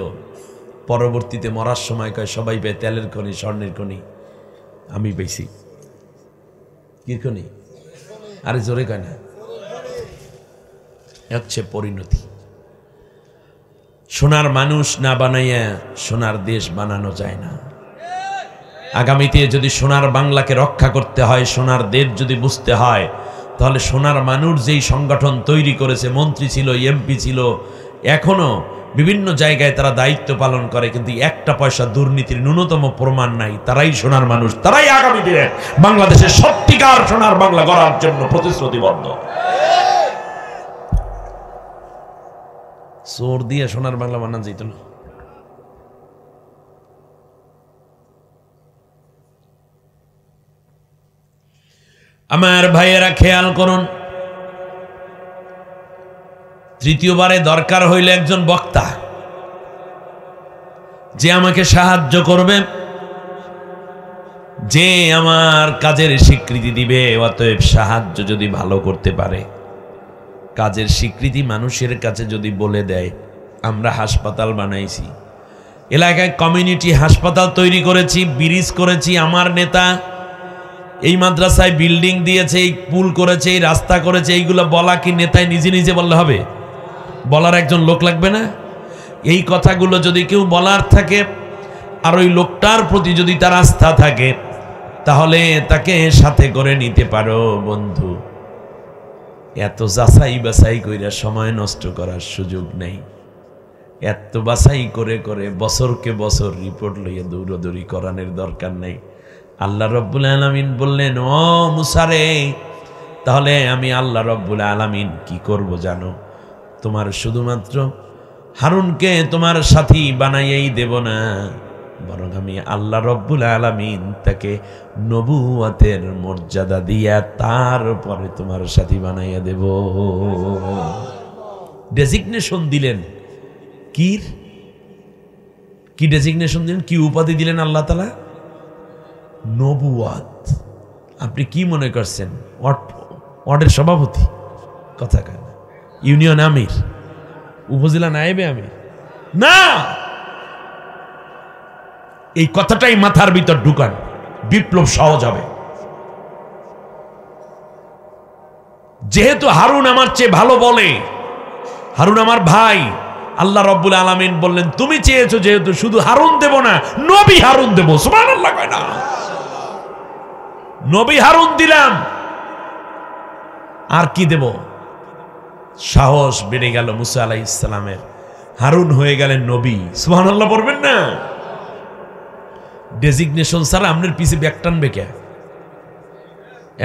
পরবর্তীতে মরার সময় কয় সবাই পায় তেলের খনি, স্বর্ণের খনি, আমি পেয়েছি কি খনি? আরে জোরে কয় না, হচ্ছে পরিণতি। সোনার মানুষ না বানাইয়া সোনার দেশ বানানো যায় না। আগামীতে যদি সোনার বাংলাকে রক্ষা করতে হয়, সোনার দেশ যদি বুঝতে হয়, তাহলে সোনার মানুষ যেই সংগঠন তৈরি করেছে, মন্ত্রী ছিল, এমপি ছিল, এখনো বিভিন্ন জায়গায় তারা দায়িত্ব পালন করে, কিন্তু একটা পয়সা দুর্নীতির ন্যূনতম প্রমাণ নাই, তারাই সোনার মানুষ, তারাই আগামী দিনে বাংলাদেশের সত্যিকার সোনার বাংলা গড়ার জন্য প্রতিশ্রুতিবদ্ধ। চোর দিয়ে সোনার বাংলা বানান যেত না। আমার ভাইয়েরা খেয়াল করুন, তৃতীয়বারে দরকার হইলে একজন বক্তা যে আমাকে সাহায্য করবে, যে আমার কাজের স্বীকৃতি দিবে। অতএব সাহায্য যদি ভালো করতে পারে, কাজের স্বীকৃতি মানুষের কাছে যদি বলে দেয়, আমরা হাসপাতাল বানাইছি, এলাকায় কমিউনিটি হাসপাতাল তৈরি করেছি, ব্রিজ করেছি, আমার নেতা এই মাদ্রাসায় বিল্ডিং দিয়েছে, এই পুল করেছে, এই রাস্তা করেছে, এইগুলো বলা কি নেতায় নিজে নিজে বললে হবে? বলার একজন লোক লাগবে না? এই কথাগুলো যদি কেউ বলার থাকে আর ওই লোকটার প্রতি যদি তার আস্থা থাকে, তাহলে তাকে সাথে করে নিতে পারো। বন্ধু, এত যাচাই বাছাই কইরা সময় নষ্ট করার সুযোগ নেই। এত বাছাই করে করে বছরকে বছর রিপোর্ট লইয়া দৌড়াদৌড়ি করানোর দরকার নেই। আল্লাহ রব্বুল আলামিন বললেন, ও মুসা রে, তাহলে আমি আল্লাহ রব্বুল আলামিন কি করব জানো? তোমার শুধুমাত্র হারুনকে তোমার সাথী বানাইয়াই দেব না, বরং আমি আল্লাহ রব্বুল আলামিন তাকে নবুয়তের মর্যাদা দিয়া তারপরে তোমার সাথী বানাইয়া দেব। ডেজিগনেশন দিলেন। কি ডেজিগনেশন দিলেন? কি উপাধি দিলেন আল্লাহ তাআলা? নবুয়ত। আপনি কি মনে করছেন ওয়ার্ডের সভাপতি? কথা কেন? ইউনিয়ন আমির, উপজেলা নায়েবে আমির না। এই কথাটাই মাথার ভিতর ঢুকান, বিপ্লব সহজ হবে। যেহেতু হারুন আমার চেয়ে ভালো বলে, হারুন আমার ভাই, আল্লাহ রব্বুল আলামিন বললেন, তুমি চেয়েছো যেহেতু শুধু হারুন দেব না, নবী হারুন দেব। সুবহানাল্লাহ কয় না? নবী হারুন দিলাম, আর কি দেব? সাহস বেড়ে গেল মুসা আলাইহিস সালামের। হারুন হয়ে গেলেন নবী। সুবহানাল্লাহ পড়বেন না? ডেজিগনেশন ছাড়া আপনার পিছে ব্যাগ টানবে কে?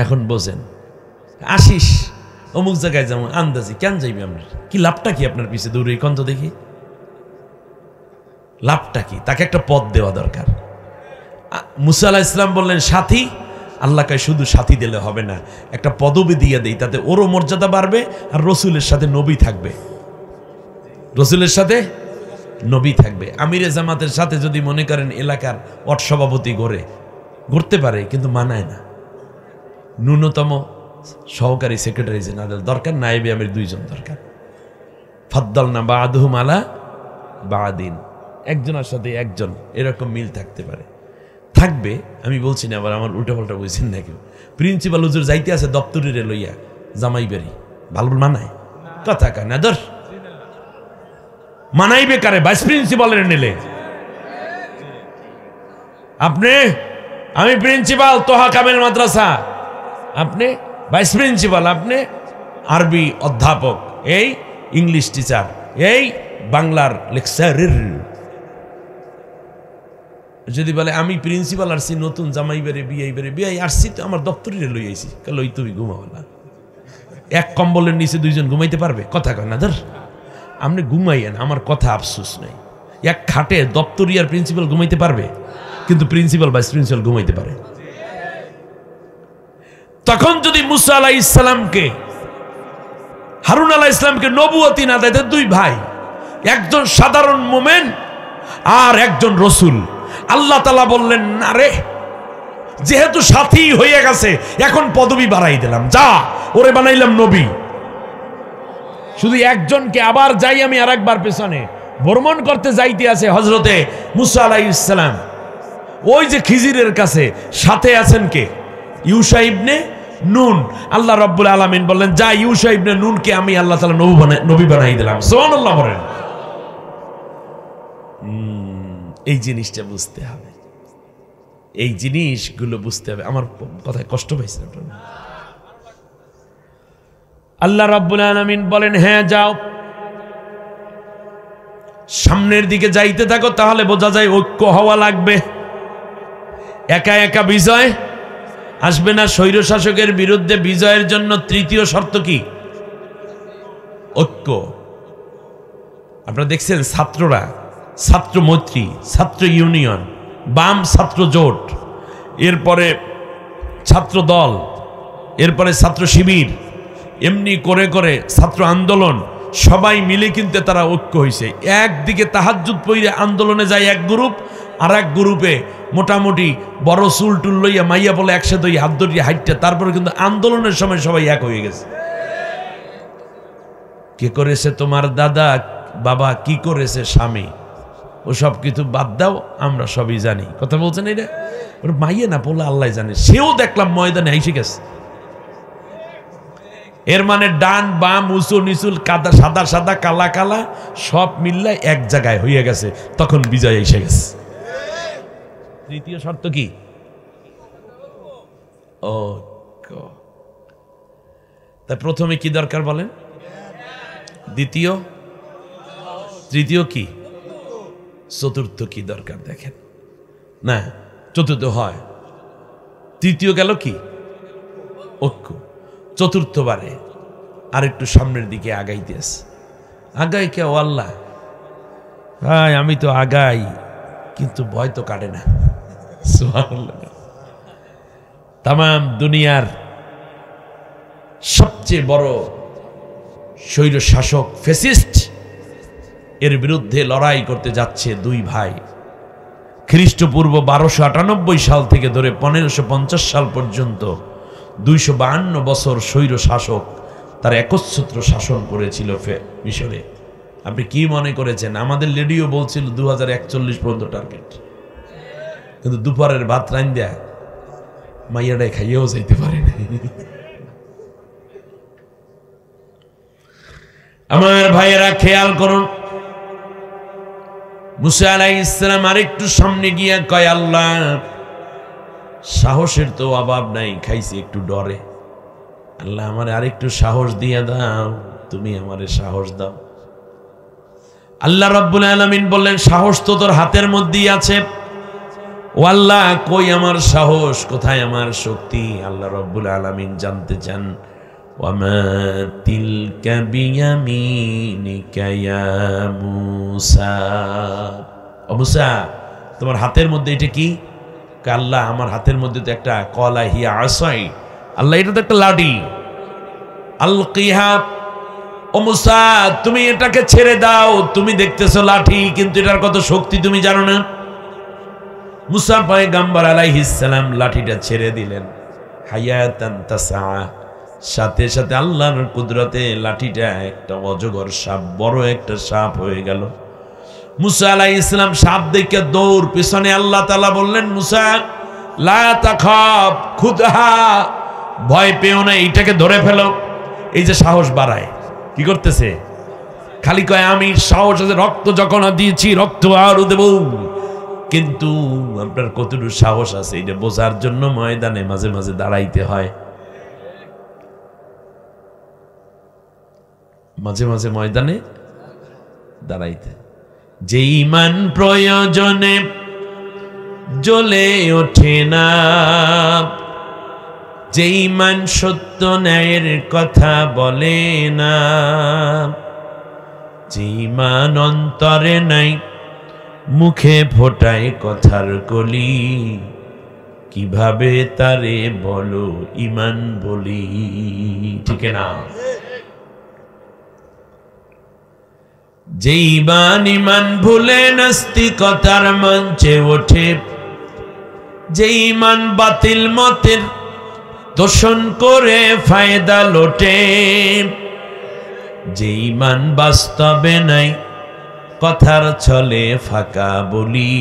এখন বোঝেন, আসিস অমুক জায়গায় যেমন আন্দাজি কেন যাইবে আপনার কি লাভটা কি আপনার পিছে দৌড়ে কোন তো দেখি লাভটা কি তাকে একটা পদ দেওয়া দরকার মুসা আলাইহিস সালাম বললেন সাথী আল্লাহকে শুধু সাথী দিলে হবে না একটা পদবি দিয়ে দেই তাতে ওরও মর্যাদা বাড়বে আর রসুলের সাথে নবী থাকবে রসুলের সাথে নবী থাকবে আমিরে জামাতের সাথে যদি মনে করেন এলাকার ওয়ার্ড সভাপতি গড়তে পারে কিন্তু মানায় না ন্যূনতম সহকারী সেক্রেটারি জেনারেল দরকার নায়েবে আমির দুইজন দরকার ফাদ্দাল না বাদহুম আলা বাদিন একজনের সাথে একজন এরকম মিল থাকতে পারে থাকবে আমি বলছি না আবার আমার উল্টাপাল্টা বুঝছেন না কেউ প্রিন্সিপাল হুজুর যাইতে আছে দপ্তরিরে লইয়া জামাই বাড়ি ভালো মানায় কথা কয় না ধর মানাইবে কারে ভাইস প্রিন্সিপালের নিলে আপনি আমি প্রিন্সিপাল তোহা কামেল মাদ্রাসা আপনি ভাইস প্রিন্সিপাল আপনি আরবি অধ্যাপক এই ইংলিশ টিচার এই বাংলার লেকচারের যদি বলে আমি প্রিন্সিপাল আসছি নতুন জামাই বেড়ে বিয়ে আসছি তো আমার দপ্তরে লই আইছি কাল ওই তুমি ঘুমাও না এক কম্বলের নিচে দুইজন ঘুমাইতে পারবে কথা কয় না ধর আপনি ঘুমাইয়েন আমার কথা আফসোস নাই এক খাটে দপ্তরিয়ার প্রিন্সিপাল ঘুমাইতে পারবে কিন্তু প্রিন্সিপাল ভাইস প্রিন্সিপাল ঘুমাইতে পারে তখন যদি মুসা আলাইহিস সালামকে হারুন আলাইহিস সালামকে নবুয়তি না দেয় দুই ভাই একজন সাধারণ মোমেন আর একজন রসুল আল্লাহ তাআলা বললেন না রে যেহেতু সাথী হয়ে গেছে এখন পদবি বাড়াই দিলাম যা ওরে বানাইলাম নবী শুধু একজনকে আবার যাই আমি আরেকবার পেছনে ভ্রমণ করতে যাইতে আছে হযরতে মুসা আলাইহিস সালাম ওই যে খিজিরের কাছে সাথে আছেন কে ইউশা ইবনে নুন আল্লাহ রাব্বুল আলামিন বললেন যা ইউশা ইবনে নুনকে আমি আল্লাহ তাআলা নবী বানাই দিলাম সুবহানাল্লাহ বলেন এই জিনিসটা বুঝতে হবে এই জিনিসগুলো বুঝতে হবে আমার কথায় কষ্ট পাইছেন আপনারা আল্লাহ রাব্বুল আলামিন বলেন হ্যাঁ যাও সামনের দিকে যাইতে থাকো তাহলে বোঝা যায় ঐক্য হওয়া লাগবে একা একা বিজয় আসবে না স্বৈর শাসকের বিরুদ্ধে বিজয়ের জন্য তৃতীয় শর্ত কি ঐক্য আপনারা দেখছেন ছাত্ররা ছাত্র মৈত্রী ছাত্র ইউনিয়ন বাম ছাত্র জোট এরপরে ছাত্র দল এরপরে ছাত্র শিবির এমনি করে করে ছাত্র আন্দোলন সবাই মিলে কিন্তু তারা ঐক্য হয়েছে একদিকে তাহাজ্জুদ পড়ে আন্দোলনে যায় এক গ্রুপ আর এক গ্রুপে মোটামুটি বড় চুল টুল লইয়া মাইয়া বলে একসাথে হাত ধরিয়ে হাইটটা তারপরে কিন্তু আন্দোলনের সময় সবাই এক হয়ে গেছে কে করেছে তোমার দাদা বাবা কি করেছে স্বামী ও সব কিছু বাদ দাও আমরা সবই জানি কথা বলছেন এটা ওর মাইয়া না বলে আল্লাহ জানে সেও দেখলাম ময়দানে আইসে গেছে এর মানে ডান বাম উঁচু নিচুল কাদা সাদা সাদা কালা কালা সব মিললে এক জায়গায় হয়ে গেছে তখন বিজয় এসে গেছে তৃতীয় শর্ত কি তাই প্রথমে কি দরকার বলেন দ্বিতীয় তৃতীয় কি চতুর্থ কি দরকার দেখেন না চতুর্থ হয় তৃতীয় গেল কি ঐক্য চতুর্থবারে আরেকটু সামনের দিকে আগাইতে আছে আগাই কে আল্লাহ ভাই আমি তো আগাই কিন্তু ভয় তো কাটে না তাম দুনিয়ার সবচেয়ে বড় স্বৈর শাসক ফ্যাসিস্ট এর বিরুদ্ধে লড়াই করতে যাচ্ছে দুই ভাই খ্রিস্টপূর্ব 1298 সাল থেকে ধরে 1550 সাল পর্যন্ত 252 বছর স্বৈর শাসক তার একচ্ছত্র শাসন করেছিল মিশরে আপনি কি মনে করেছেন আমাদের লেডিও বলছিল 2041 পর্যন্ত টার্গেট কিন্তু দুপুরের ভাত রাইন দেয় মাইয়াটাই খাইয়েও যাইতে পারে না আমার ভাইয়েরা খেয়াল করুন মুসা আলাইহিস সালাম আরেকটু সামনে গিয়ে কয় আল্লাহ সাহসের তো অভাব নাই খাইছি একটু ডরে আল্লাহ আমারে আরেকটু সাহস দিয়ে দাও তুমি আমারে সাহস দাও আল্লাহ রাব্বুল আলামিন বললেন সাহস তো তোর হাতের মধ্যেই আছে ও আল্লাহ কই আমার সাহস কোথায় আমার শক্তি আল্লাহ রাব্বুল আলামিন জানতে চান ওয়ামা তিলকা বিয়ামিনিকা ইয়া মূসা। ও মূসা, তোমার হাতের মধ্যে এটা কি? আল্লাহ, আমার হাতের মধ্যে তো একটা কলা হিয়া আসাই। আল্লাহ, এটা তো একটা লাঠি। আলকিহা, ও মূসা তুমি এটাকে ছেড়ে দাও, তুমি দেখতেছো লাঠি, কিন্তু এটার কত শক্তি তুমি জানো না। মূসা পয়গম্বর আলাইহিস সালাম লাঠিটা ছেড়ে দিলেন। হায়াতান তাসা, সাথে সাথে আল্লাহর কুদরতে লাঠিটা একটা অজগর সাপ, বড় একটা সাপ হয়ে গেল। মূসা আলাইহিস সালাম সাপ দেখে দৌড়। পিছনে আল্লাহ তাআলা বললেন, মূসা লা তাখাব খুদহা, ভয় পেও না, এইটাকে ধরে ফেলো। এই যে সাহস বাড়ায়, কি করতেছে? খালি কয় আমি সাহস আছে, রক্ত যখন দিয়েছি রক্ত আরো দেব। কিন্তু আপনার কতটুকু সাহস আছে এটা বোঝার জন্য ময়দানে মাঝে মাঝে দাঁড়াইতে হয়, মাঝে মাঝে ময়দানে দাঁড়াইতে। যে ঈমান প্রয়োজনে জ্বলে ওঠে না, যে ঈমান সত্য ন্যায়ের কথা বলে না, যে ঈমান অন্তরে নাই মুখে ফোটায় কথার কলি, কিভাবে তারে বলো ঈমান বলি। ঠিক না? যে ঈমান ভুলে নাস্তিকতার মঞ্চে ওঠে, যে ঈমান বাতিল মতের তোষণ করে ফায়দা লোটে, যে ঈমান বাস্তবে নাই কথার ছলে ফাঁকা বলি,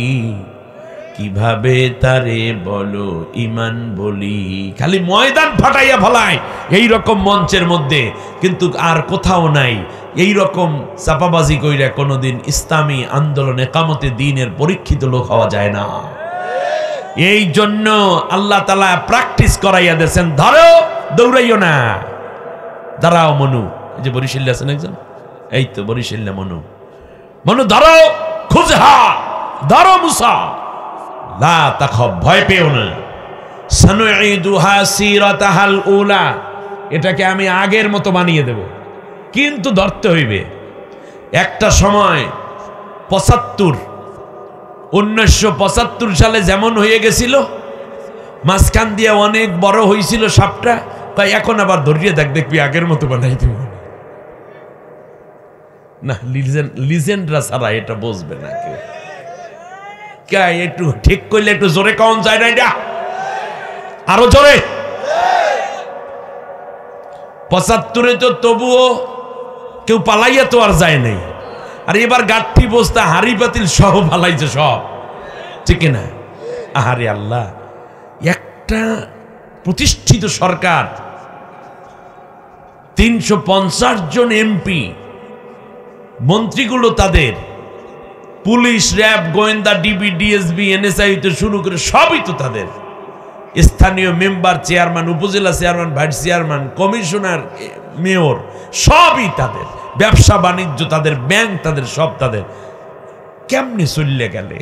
কিভাবে তারে বলো ঈমান বলি। খালি ময়দান ফাটাইয়া ফলায় এই রকম মঞ্চের মধ্যে, কিন্তু আর কোথাও নাই এই রকম চাপাবাজি কইরা কোনোদিন ইসলামী আন্দোলন একামতে দ্বীনের পরীক্ষিত লোক হওয়া যায় না। এই জন্য আল্লাহ তাআলা প্র্যাকটিস করাইয়া দিয়েছেন, ধরো দৌড়াইও না, দাঁড়াও মনু। এই যে বরিশালে আছেন একজন, এই তো বরিশালে মনু, মনু ধরো খুজহা, ধরো মূসা, লা তাখাব, ভয় পেও না। সানুঈদুহা সিরাতাহাল উলা, এটাকে আমি আগের মতো বানিয়ে দেব, কিন্তু ধরতে হইবে। একটা সময় 1975 সালে যেমন হয়ে গেছিল, মাঝখান দিয়ে অনেক বড় হয়েছিল সাপটা, তাই এখন আবার ধরিয়ে দেখবি আগের মতো বানাই দেব না। লিজেন্ডরা ছাড়া এটা বুঝবে না কেউ। একটু ঠিক করলে একটু জোরে কম যায় না, এটা আরো জোরে। 75 তো তবুও কেউ পালাইয়া তো আর যায় নাই, আর এবার গাঠি বস্তা হাড়ি পাতিল সব পালাইছে সব, ঠিক না? আহারে আল্লাহ, একটা প্রতিষ্ঠিত সরকার 350 জন এমপি, মন্ত্রীগুলো তাদের, পুলিশ, র্যাব, গোয়েন্দা, ডিবি, ডিএসবি, এনএসআই তো শুরু করে সবই তো তাদের, স্থানীয় মেম্বার, চেয়ারম্যান, উপজেলা chairman, vice chairman, commissioner, mayor, সবই তাদের, ব্যবসা বাণিজ্য তাদের, ব্যাংক তাদের, সব তাদের। কেমনে চললে গেলে?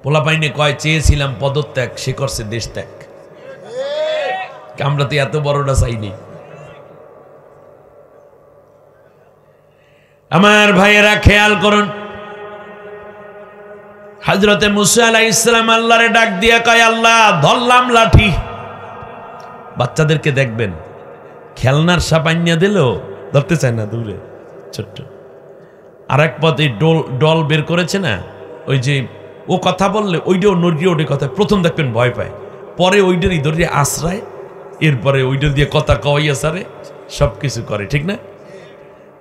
পোলাপাইনে কয় চেয়েছিলাম পদত্যাগ, সে করছে দেশ ত্যাগ। আমরা তো এত বড়টা চাইনি। আমার ভাইয়েরা খেয়াল করুন, হযরতে মুসা আলাইহিস সালাম আল্লাহরে ডাক দিয়া কয়, আল্লাহ ধরলাম লাঠি। বাচ্চাদেরকে দেখবেন খেলনার সাপ আইনা দিলেও ধরতে চায় না, দূরে ছোট্ট। আর এক পথে ডল বের করেছে না, ওই যে ও কথা বললে ওইটাও নড়িয়ে ওঠে কথা, প্রথম দেখবেন ভয় পায়, পরে ওইটারই ধরিয়ে আশ্রয়, এরপরে ওইটার দিয়ে কথা কওয়াইয়া সারে সব কিছু করে, ঠিক না?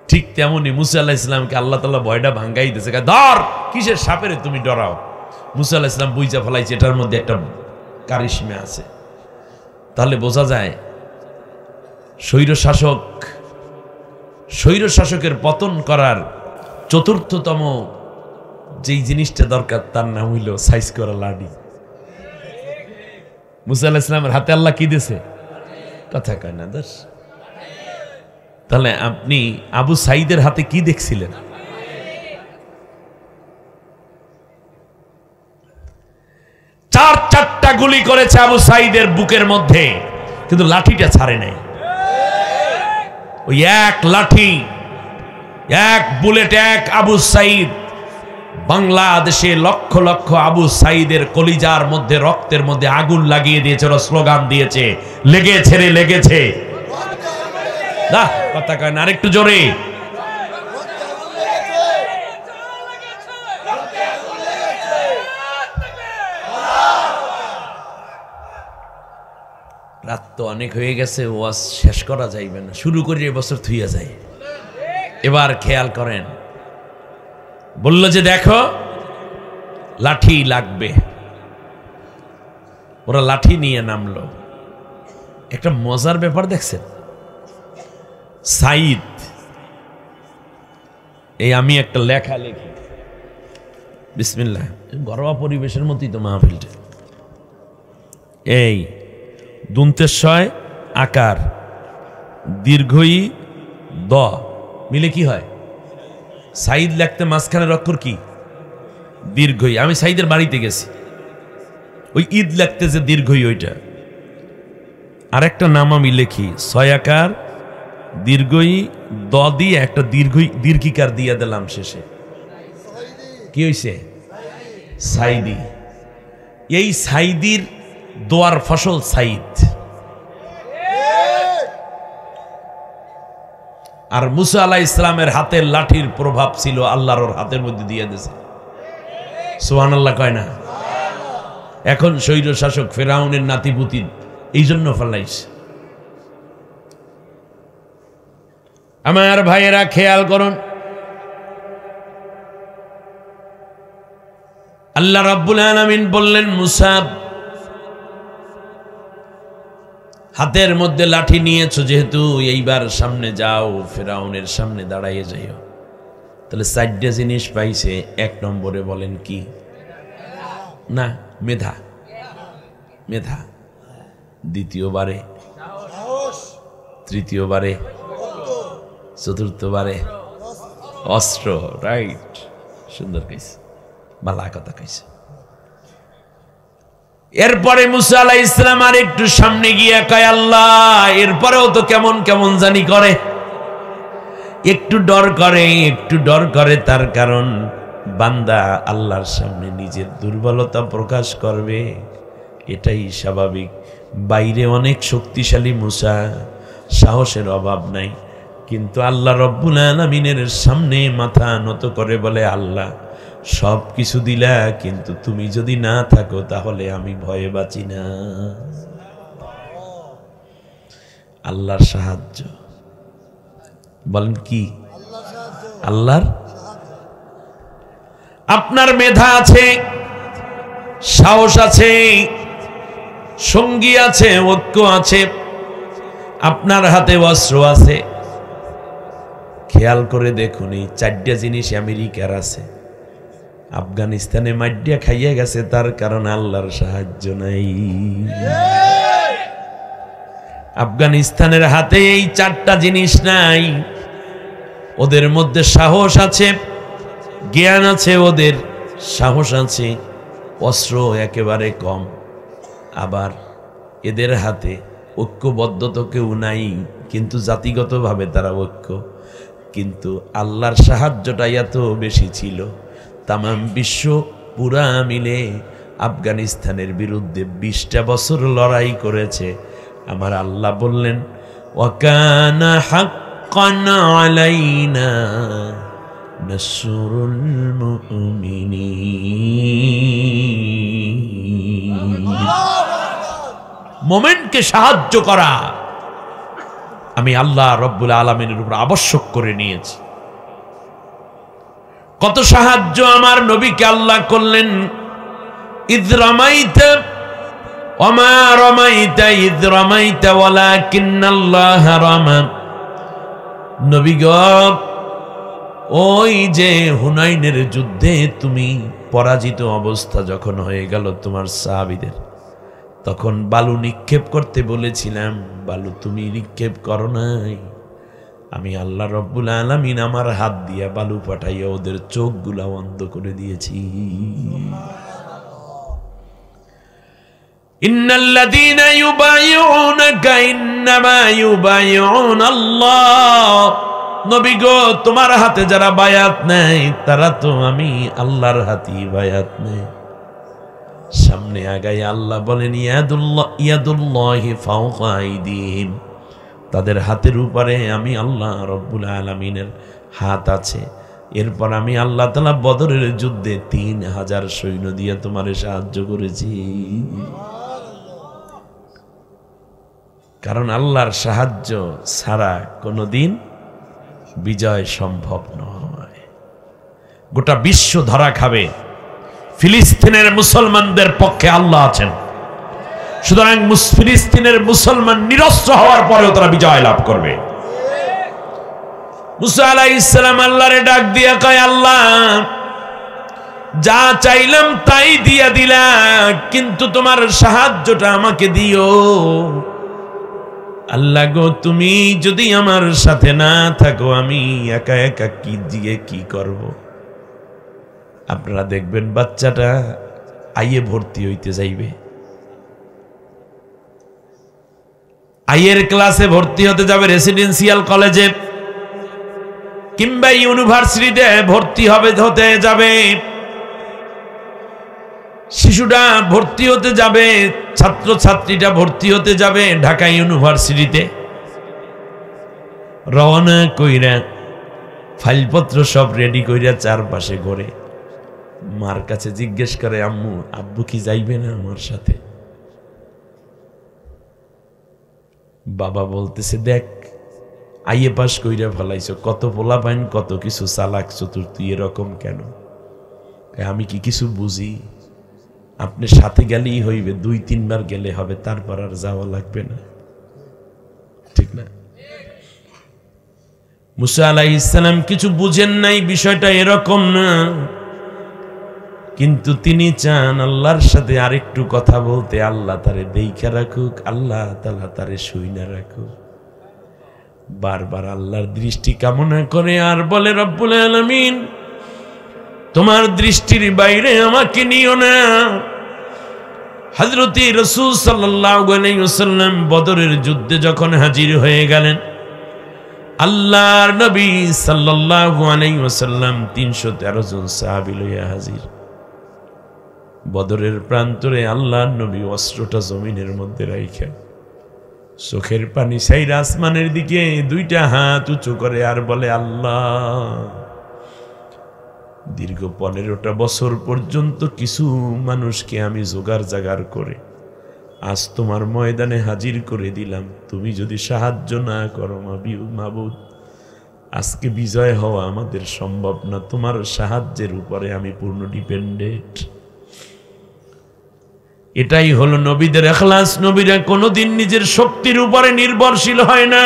ঠিক তেমনই মুসা আলাইহিস সালামকে আল্লাহ তাআলা ভয়টা ভাঙ্গাই দিয়েছে, ধর, কিসের সাপেরে তুমি ডরাও? মুসা আলাইহিস সালাম বুঝা ফেলাইছে এটার মধ্যে একটা কারিশমা আছে। তাহলে বোঝা যায় স্বৈর শাসকের পতন করার চতুর্থতম যেই জিনিসটা দরকার, তার নাম হইল সাইজ করা লাঠি। মুসা আলাইহিস সালামের হাতে আল্লাহ কি দিয়েছে? কথা কয় না দোষ। তাহলে আপনি আবু সাইদের হাতে কি দেখছিলেন? চারটা গুলি করেছে আবু সাইদের বুকের মধ্যে, কিন্তু লাঠিটা ছাড়ে নাই। ওই এক লাঠি, এক বুলেট, এক আবু সাইদ বাংলাদেশে লক্ষ লক্ষ আবু সাইদের কলিজার মধ্যে, রক্তের মধ্যে আগুন লাগিয়ে দিয়েছে। ওরা স্লোগান দিয়েছে, লেগেছে রে লেগেছে। না কথা কয় না, আরেকটু জোরে। রাত তো অনেক হয়ে গেছে, ওয়াজ শেষ করা যাইবে না, শুরু করি এবছর থুইয়া যায়। এবার খেয়াল করেন, বলল যে দেখো লাঠি লাগবে, ওরা লাঠি নিয়ে নামলো। একটা মজার ব্যাপার দেখছেন, সাইদ, এই আমি একটা লেখা লিখি, বিসমিল্লাহ, ঘরোয়া পরিবেশের মতোই তো মাহফিলটা। এই দুন্তেশ্বয় আকার দীর্ঘই দ মিলে কি হয়? সাইদ লিখতে মাঝখানের অক্ষর কি? দীর্ঘই। আমি সাইদের বাড়িতে গেছি, ওই ঈদ লিখতে যে দীর্ঘই ওইটা। আর একটা নাম আমি লিখি, ছয়াকার দীর্ঘই দ দিয়ে একটা দীর্ঘিকার দিয়ে দিলাম শেষে, কি হইছে? সাইদি। এই সাইদির দোয়ার ফসল সাইদ। আর মুসা আলাইহিস ইসলামের হাতের লাঠির প্রভাব ছিল, আল্লাহর ওর হাতের মধ্যে দিয়ে দিয়েছে। সুবহানাল্লাহ কয় না? এখন স্বৈর শাসক ফেরাউনের নাতিপুতি এই জন্য ফেলাইছে। আমার ভাইয়েরা খেয়াল করুন, আল্লাহ রাব্বুল আলামিন বললেন, মুসা হাতের মধ্যে লাঠি নিয়েছো যেহেতু, এইবার সামনে যাও, ফেরাউনের সামনে দাঁড়াইয়ে যাইও। তাহলে 4টা জিনিস পাইছে। 1 নম্বরে বলেন কি? না, মেধা। মেধা। দ্বিতীয়বারে, তৃতীয়বারে, চতুর্থবারে অস্ত্র। রাইট, সুন্দর কইছে, বালা কথা কইছে। এরপরে মুসা আলাইহিস ইসলাম আর একটু সামনে গিয়ে কয়, আল্লাহ এরপরেও তো কেমন কেমন জানি করে, একটু ডর করে, একটু ডর করে। তার কারণ বান্দা আল্লাহর সামনে নিজের দুর্বলতা প্রকাশ করবে, এটাই স্বাভাবিক। বাইরে অনেক শক্তিশালী মুসা, সাহসের অভাব নাই, কিন্তু আল্লাহ রব্বুল আলামিনের সামনে মাথা নত করে বলে, আল্লাহ সব কিছু দিলা, কিন্তু তুমি যদি না থাকো তাহলে আমি ভয়ে বাঁচি না। আল্লাহর সাহায্য বলেন কি? আল্লাহর। আপনার মেধা আছে, সাহস আছে, সঙ্গী আছে, ঐক্য আছে, আপনার হাতে অস্ত্র আছে। খেয়াল করে দেখুন, এই 4টা জিনিস আমেরিকার আছে। আফগানিস্তানে মাইডিয়া খাইয়ে গেছে, তার কারণ আল্লাহর সাহায্য নাই। আফগানিস্তানের হাতে এই 4টা জিনিস নাই। ওদের মধ্যে সাহস আছে, জ্ঞান আছে, ওদের সাহস আছে, অস্ত্র একেবারে কম। আবার এদের হাতে ঐক্যবদ্ধ তো কেউ নাই, কিন্তু জাতিগতভাবে তারা ঐক্য। কিন্তু আল্লাহর সাহায্যটা এত বেশি ছিল, তামাম বিশ্ব পুরা মিলে আফগানিস্তানের বিরুদ্ধে 20টা বছর লড়াই করেছে। আমার আল্লাহ বললেন, ওয়াকানা হাক্কান আলাইনা নাসরুল মুমিনিন। মোমেনকে সাহায্য করা আমি আল্লাহ রব্বুল আলামিনের উপর আবশ্যক করে নিয়েছি। কত সাহায্য আমার নবীকে আল্লাহ করলেন। ইয রামাইতা ওমা রামাইতা ইয রামাইতা ওয়ালাকিন্নাল্লাহ রামা। নবী গো, ওই যে হুনাইনের যুদ্ধে তুমি পরাজিত অবস্থা যখন হয়ে গেল তোমার সাহাবীদের, তখন বালু নিক্ষেপ করতে বলেছিলাম, বালু তুমি নিক্ষেপ করো নাই। আমি আল্লাহ রব্বুল আলামিন আমার হাত দিয়া বালু পাঠাইয়া ওদের চোখগুলা অন্ধ করে দিয়েছি। ইন্নাল্লাযীনা ইউবাইউনাকা ইন্নামা ইউবাইউনাল্লাহ, নবী গো তোমার হাতে যারা বায়াত নেয় তারা তো আমি আল্লাহর হাতেই বায়াত নেয়। সামনে আগায় আল্লাহ বলেন ইয়াদুল্লাহি ফাওকা আইদিহিম, তাদের হাতের উপরে আমি আল্লাহ রব্বুল আলামিনের হাত আছে। এরপর আমি আল্লাহ তাআলা বদরের যুদ্ধে 3000 সৈন্য দিয়ে তোমারে সাহায্য করেছি। কারণ আল্লাহর সাহায্য ছাড়া কোনোদিন বিজয় সম্ভব নয়। গোটা বিশ্ব ধরা খাবে, ফিলিস্তিনের মুসলমানদের পক্ষে আল্লাহ আছেন। সুতরাং ফিলিস্তিনের মুসলমান নিরস্ত্র হওয়ার পরেও তারা বিজয় লাভ করবে। মুসা আলাইহিস সালাম আল্লাহরে ডাক দিয়া কয়, আল্লাহ যা চাইলাম তাই দিয়া দিলা, কিন্তু তোমার সাহায্যটা আমাকে দিও। আল্লাহ গো তুমি যদি আমার সাথে না থাকো আমি একা একা কি দিয়ে কি করব। আপনারা দেখবেন বাচ্চাটা আইয়ে ভর্তি হইতে যাইবে, আইয়ের ক্লাসে ভর্তি হতে যাবে রেসিডেন্সিয়াল কলেজে কিংবা ইউনিভার্সিটিতে ভর্তি হতে যাবে। শিশুটা ভর্তি হতে যাবে, ছাত্র ছাত্রীটা ভর্তি হতে যাবে ঢাকা ইউনিভার্সিটিতে। রওনা কইরা ফাইলপত্র সব রেডি কইরা চারপাশে ঘোরে, মার কাছে জিজ্ঞেস করে, আম্মু আব্বু কি যাইবে না আমার সাথে? বাবা বলতেছে, দেখ আইএ পাস কইরা ফেলাইছো, কত পোলা পাইন, কত কিছু চালাক চতুর, তুই এরকম কেন? আমি কি কিছু বুঝি? আপনি সাথে গেলেই হইবে, 2-3 বার গেলে হবে, তারপর আর যাওয়া লাগবে না, ঠিক না? মুসা আলাইহিস সালাম কিছু বুঝেন নাই, বিষয়টা এরকম না, কিন্তু তিনি চান আল্লাহর সাথে আরেকটু কথা বলতে। আল্লাহ তারে দেইখা রাখুক, আল্লাহ তাআলা তারে শুইনা রাখুক। বারবার আল্লাহর দৃষ্টি কামনা করে আর বলে, রব্বুল আলামিন তোমার দৃষ্টির বাইরে আমাকে নিও না। হযরতে রাসূল সাল্লাল্লাহু আলাইহি ওয়াসাল্লাম বদরের যুদ্ধে যখন হাজির হয়ে গেলেন, আল্লাহর নবী সাল্লাল্লাহু আলাইহি ওয়াসাল্লাম 313 জন সাহাবী লইয়া হাজির। বদরের প্রান্তরে আল্লাহর নবী অস্ত্রটা জমিনের মধ্যে রাইখা চোখের পানি ছাইরা আসমানের দিকে 2টা হাত উঁচু করে আর বলে, আল্লাহ দীর্ঘ 15টা বছর পর্যন্ত কিছু মানুষকে আমি জোগাড় জাগার করে আজ তোমার ময়দানে হাজির করে দিলাম। তুমি যদি সাহায্য না করো মাবুদ, আজকে বিজয় হওয়া আমাদের সম্ভব না। তোমার সাহায্যের উপরে আমি পূর্ণ ডিপেন্ডেন্ট। এটাই হলো নবীদের ইখলাস। নবীরা কোনোদিন নিজের শক্তির উপরে নির্ভরশীল হয় না,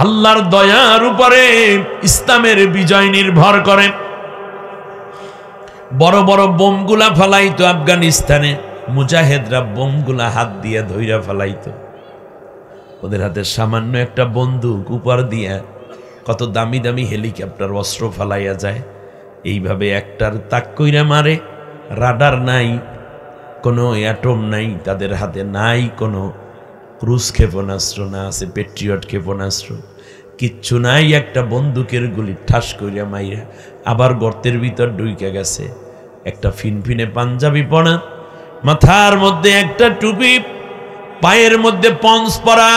আল্লাহর দয়ার উপরে ইসলামের বিজয় নির্ভর করে। বড় বড় বোমগুলা ফেলাইতো আফগানিস্তানে, মুজাহিদরা বোমগুলা হাত দিয়ে ধইরা ফেলাইতো। ওদের হাতে সামান্য একটা বন্দুক, উপর দিয়া কত দামি দামি হেলিকপ্টার অস্ত্র ফেলাইয়া যায়। এইভাবে একটার তাক কইরা মারে। রাডার নাই, কোনো অ্যাটম নাই তাদের হাতে, নাই কোনো ক্রুজ ক্ষেপণাস্ত্র, না আছে পেট্রিয়ট ক্ষেপণাস্ত্র, কিচ্ছু নাই। একটা বন্দুকের গুলি ঠাস কইরা মাইরা আবার গর্তের ভিতর ঢুইকা গেছে। একটা ফিনফিনে পাঞ্জাবি পরা, মাথার মধ্যে একটা টুপি, পায়ের মধ্যে পঞ্চ পরা,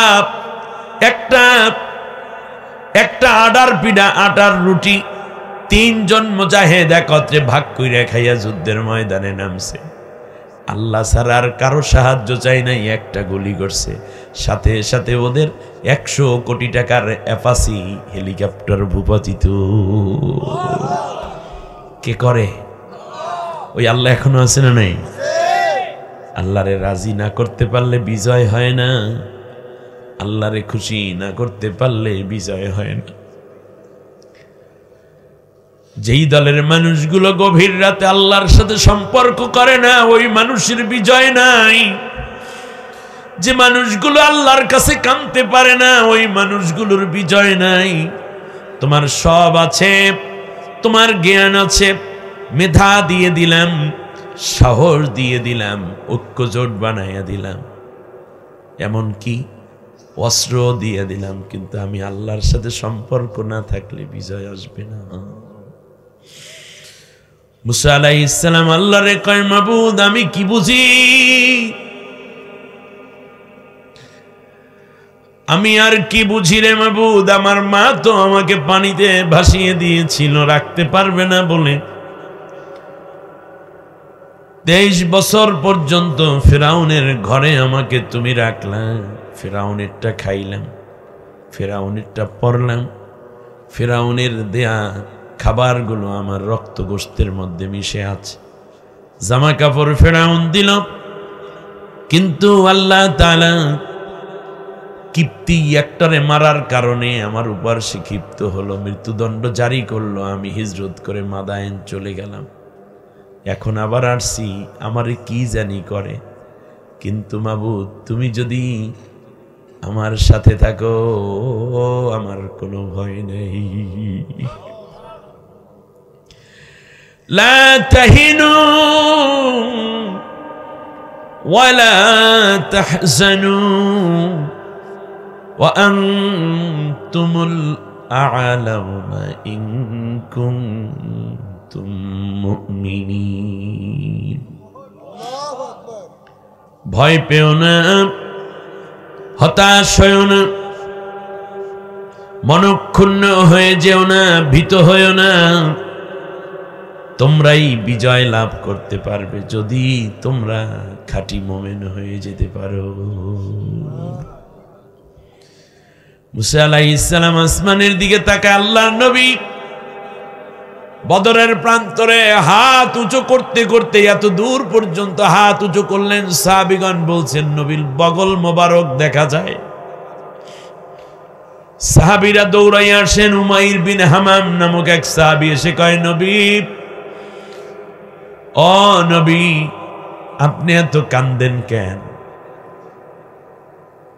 একটা আটার পিঠা, আটার রুটি, 3 জন মুজাহিদ একত্রে ভাগ কইরা খাইয়া যুদ্ধের ময়দানে নামছে। আল্লাহ ছাড়া আর কারো সাহায্য চাই নাই। একটা গুলি করছে, সাথে সাথে ওদের 100 কোটি টাকার অ্যাপাচি হেলিকপ্টার ভূপাতিত। কে করে? ওই আল্লাহ এখনো আছে না নাই? আল্লাহরে রাজি না করতে পারলে বিজয় হয় না, আল্লাহরে খুশি না করতে পারলে বিজয় হয় না। যেই দলের মানুষগুলো গভীর রাতে আল্লাহর সাথে সম্পর্ক করে না, ওই মানুষের বিজয় নাই। যে মানুষগুলো আল্লাহর কাছে কাঁদতে পারে না, ওই মানুষগুলোর বিজয় নাই। তোমার সব আছে, তোমার জ্ঞান আছে, মেধা দিয়ে দিলাম, সাহস দিয়ে দিলাম, ঐক্যজোট বানাইয়া দিলাম, এমন কি অস্ত্র দিয়ে দিলাম, কিন্তু আমি আল্লাহর সাথে সম্পর্ক না থাকলে বিজয় আসবে না। মুসা আলাইহিস সালাম আল্লাহরে কয়, মাবুদ আমি কি বুঝি, আমি আর কি বুঝি রে মাবুদ, আমার মা তো আমাকে পানিতে ভাসিয়ে দিয়েছিল রাখতে পারবে না বলে। 23 বছর পর্যন্ত ফিরাউনের ঘরে আমাকে তুমি রাখলাম, ফিরাউনেরটা খাইলাম, ফিরাউনেরটা পরলাম, ফিরাউনের দেয়া খাবারগুলো আমার রক্ত গোশতের মধ্যে মিশে আছে, জামা কাপড় ফিরাউন দিল, কিন্তু আল্লাহ তাআলা কিপ্তি একটারে মারার কারণে আমার উপর সে ক্ষিপ্ত হলো, মৃত্যুদণ্ড জারি করলো। আমি হিজরত করে মাদায়েন চলে গেলাম, এখন আবার আসছি, আমারে কি জানি করে, কিন্তু মাবুদ তুমি যদি আমার সাথে থাকো আমার কোনো ভয় নেই। লা তাহিনু ওয়ালা তাহজানু ওয়া আনতুমুল আ'লাউনা ইন কুনতুম মুমিনিন। ভয় পেও না, হতাশ হয়েও না, মনক্ষুণ্ণ হয়ে যেও না, ভীত হয়েও না, তোমরাই বিজয় লাভ করতে পারবে যদি তোমরা খাঁটি মুমিন হয়ে যেতে পারো। মুসা আলাইহিস সালাম আসমানের দিকে তাকায়, আল্লাহর নবী বদরের প্রান্তরে হাত উঁচু করতে করতে এত দূর পর্যন্ত হাত উঁচু করলেন। সাহাবীগণ বলছেন নবীর বগল মোবারক দেখা যায়। সাহাবীরা দৌড়াইয়া আসেন, উমাইর বিন হামাম নামক এক সাহাবী এসে কয়, নবী, ও নবী, আপনি এত কান্দেন কেন?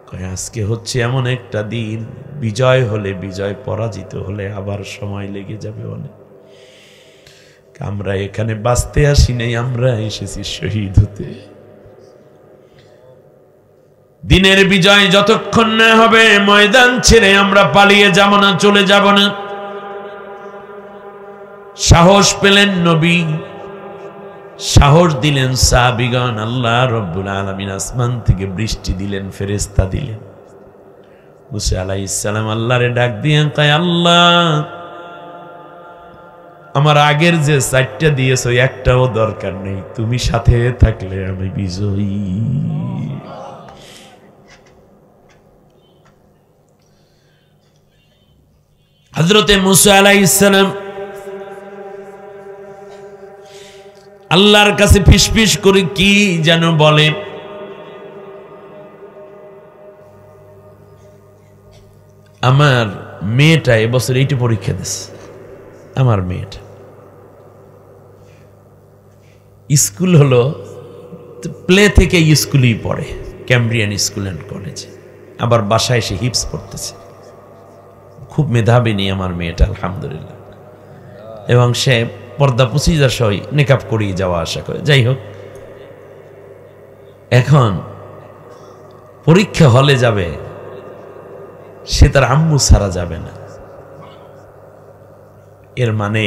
কয়, আজকে হচ্ছে এমন একটা দিন, বিজয় হলে বিজয়, পরাজিত হলে আবার সময় লেগে যাবে অনেক। আমরা এখানে বাঁচতে আসি নাই, আমরা এসেছি শহীদ হতে। দিনের বিজয় যতক্ষণ না হবে ময়দান ছেড়ে আমরা পালিয়ে যাব না, চলে যাব না। সাহস পেলেন নবী, সাহস দিলেন সাহাবীগণ। আল্লাহ রব্বুল আলামিন আসমান থেকে বৃষ্টি দিলেন, ফেরেশতা দিলেন। মুসা আলাইহিস সালাম আল্লাহরে ডাক দিয়ে কয়, আল্লাহ, আমার আগের যে 4টা দিয়েছো একটাও দরকার নেই, তুমি সাথে থাকলে আমি বিজয়ী। হযরতে মুসা আলাইহিস সালাম আল্লাহর কাছে ফিসফিস করে কি যেন বলে, আমার মেয়েটা এবছর এইটা পরীক্ষা দিচ্ছে, আমার মেয়েটা স্কুল হলো, প্লে থেকে স্কুলেই পড়ে, ক্যামব্রিয়ান স্কুল অ্যান্ড কলেজে, আবার বাসায় এসে হিপস পড়তেছে। খুব মেধাবিনী আমার মেয়েটা আলহামদুলিল্লাহ, এবং সে পর্দা পুছিজার সহ নেকাব করিয়ে যাওয়া আসা করে। যাই হোক, এখন পরীক্ষা হলে যাবে, সে তার আম্মু ছাড়া যাবে না। এর মানে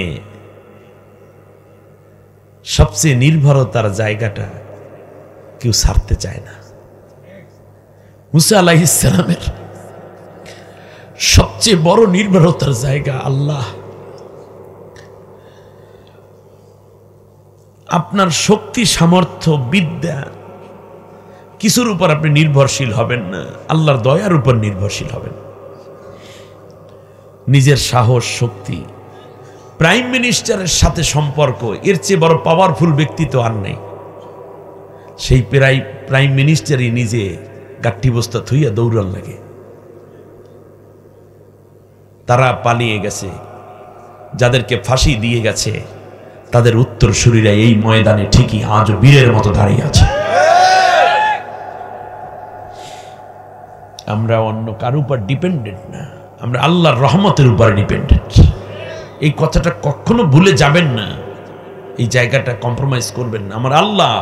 সবচেয়ে নির্ভরতার জায়গাটা কেউ ছাড়তে চায় না। মুসা আলাইহিস সালামের সবচেয়ে বড় নির্ভরতার জায়গা আল্লাহ। আপনার শক্তি, সামর্থ্য, বিদ্যা কিছুর উপর আপনি নির্ভরশীল হবেন না, আল্লাহর দয়ার উপর নির্ভরশীল হবেন। নিজের সাহস, শক্তি, প্রাইম মিনিস্টারের সাথে সম্পর্ক, এর চেয়ে বড় পাওয়ারফুল ব্যক্তি তো আর নেই। সেই প্রাইম মিনিস্টারই নিজে গাঠি বস্তা থইয়া দৌড়ান লাগে। তারা পালিয়ে গেছে, যাদেরকে ফাঁসি দিয়ে গেছে তাদের উত্তরসূরিরা এই ময়দানে ঠিকই আজও বীরের মতো দাঁড়িয়ে আছে। আমরা অন্য কারো উপর ডিপেন্ডেন্ট না, আমরা আল্লাহর রহমতের উপর ডিপেন্ডেন্ট। এই কথাটা কখনো ভুলে যাবেন না। এই জায়গাটা কম্প্রোমাইজ করবেন না। আমার আল্লাহ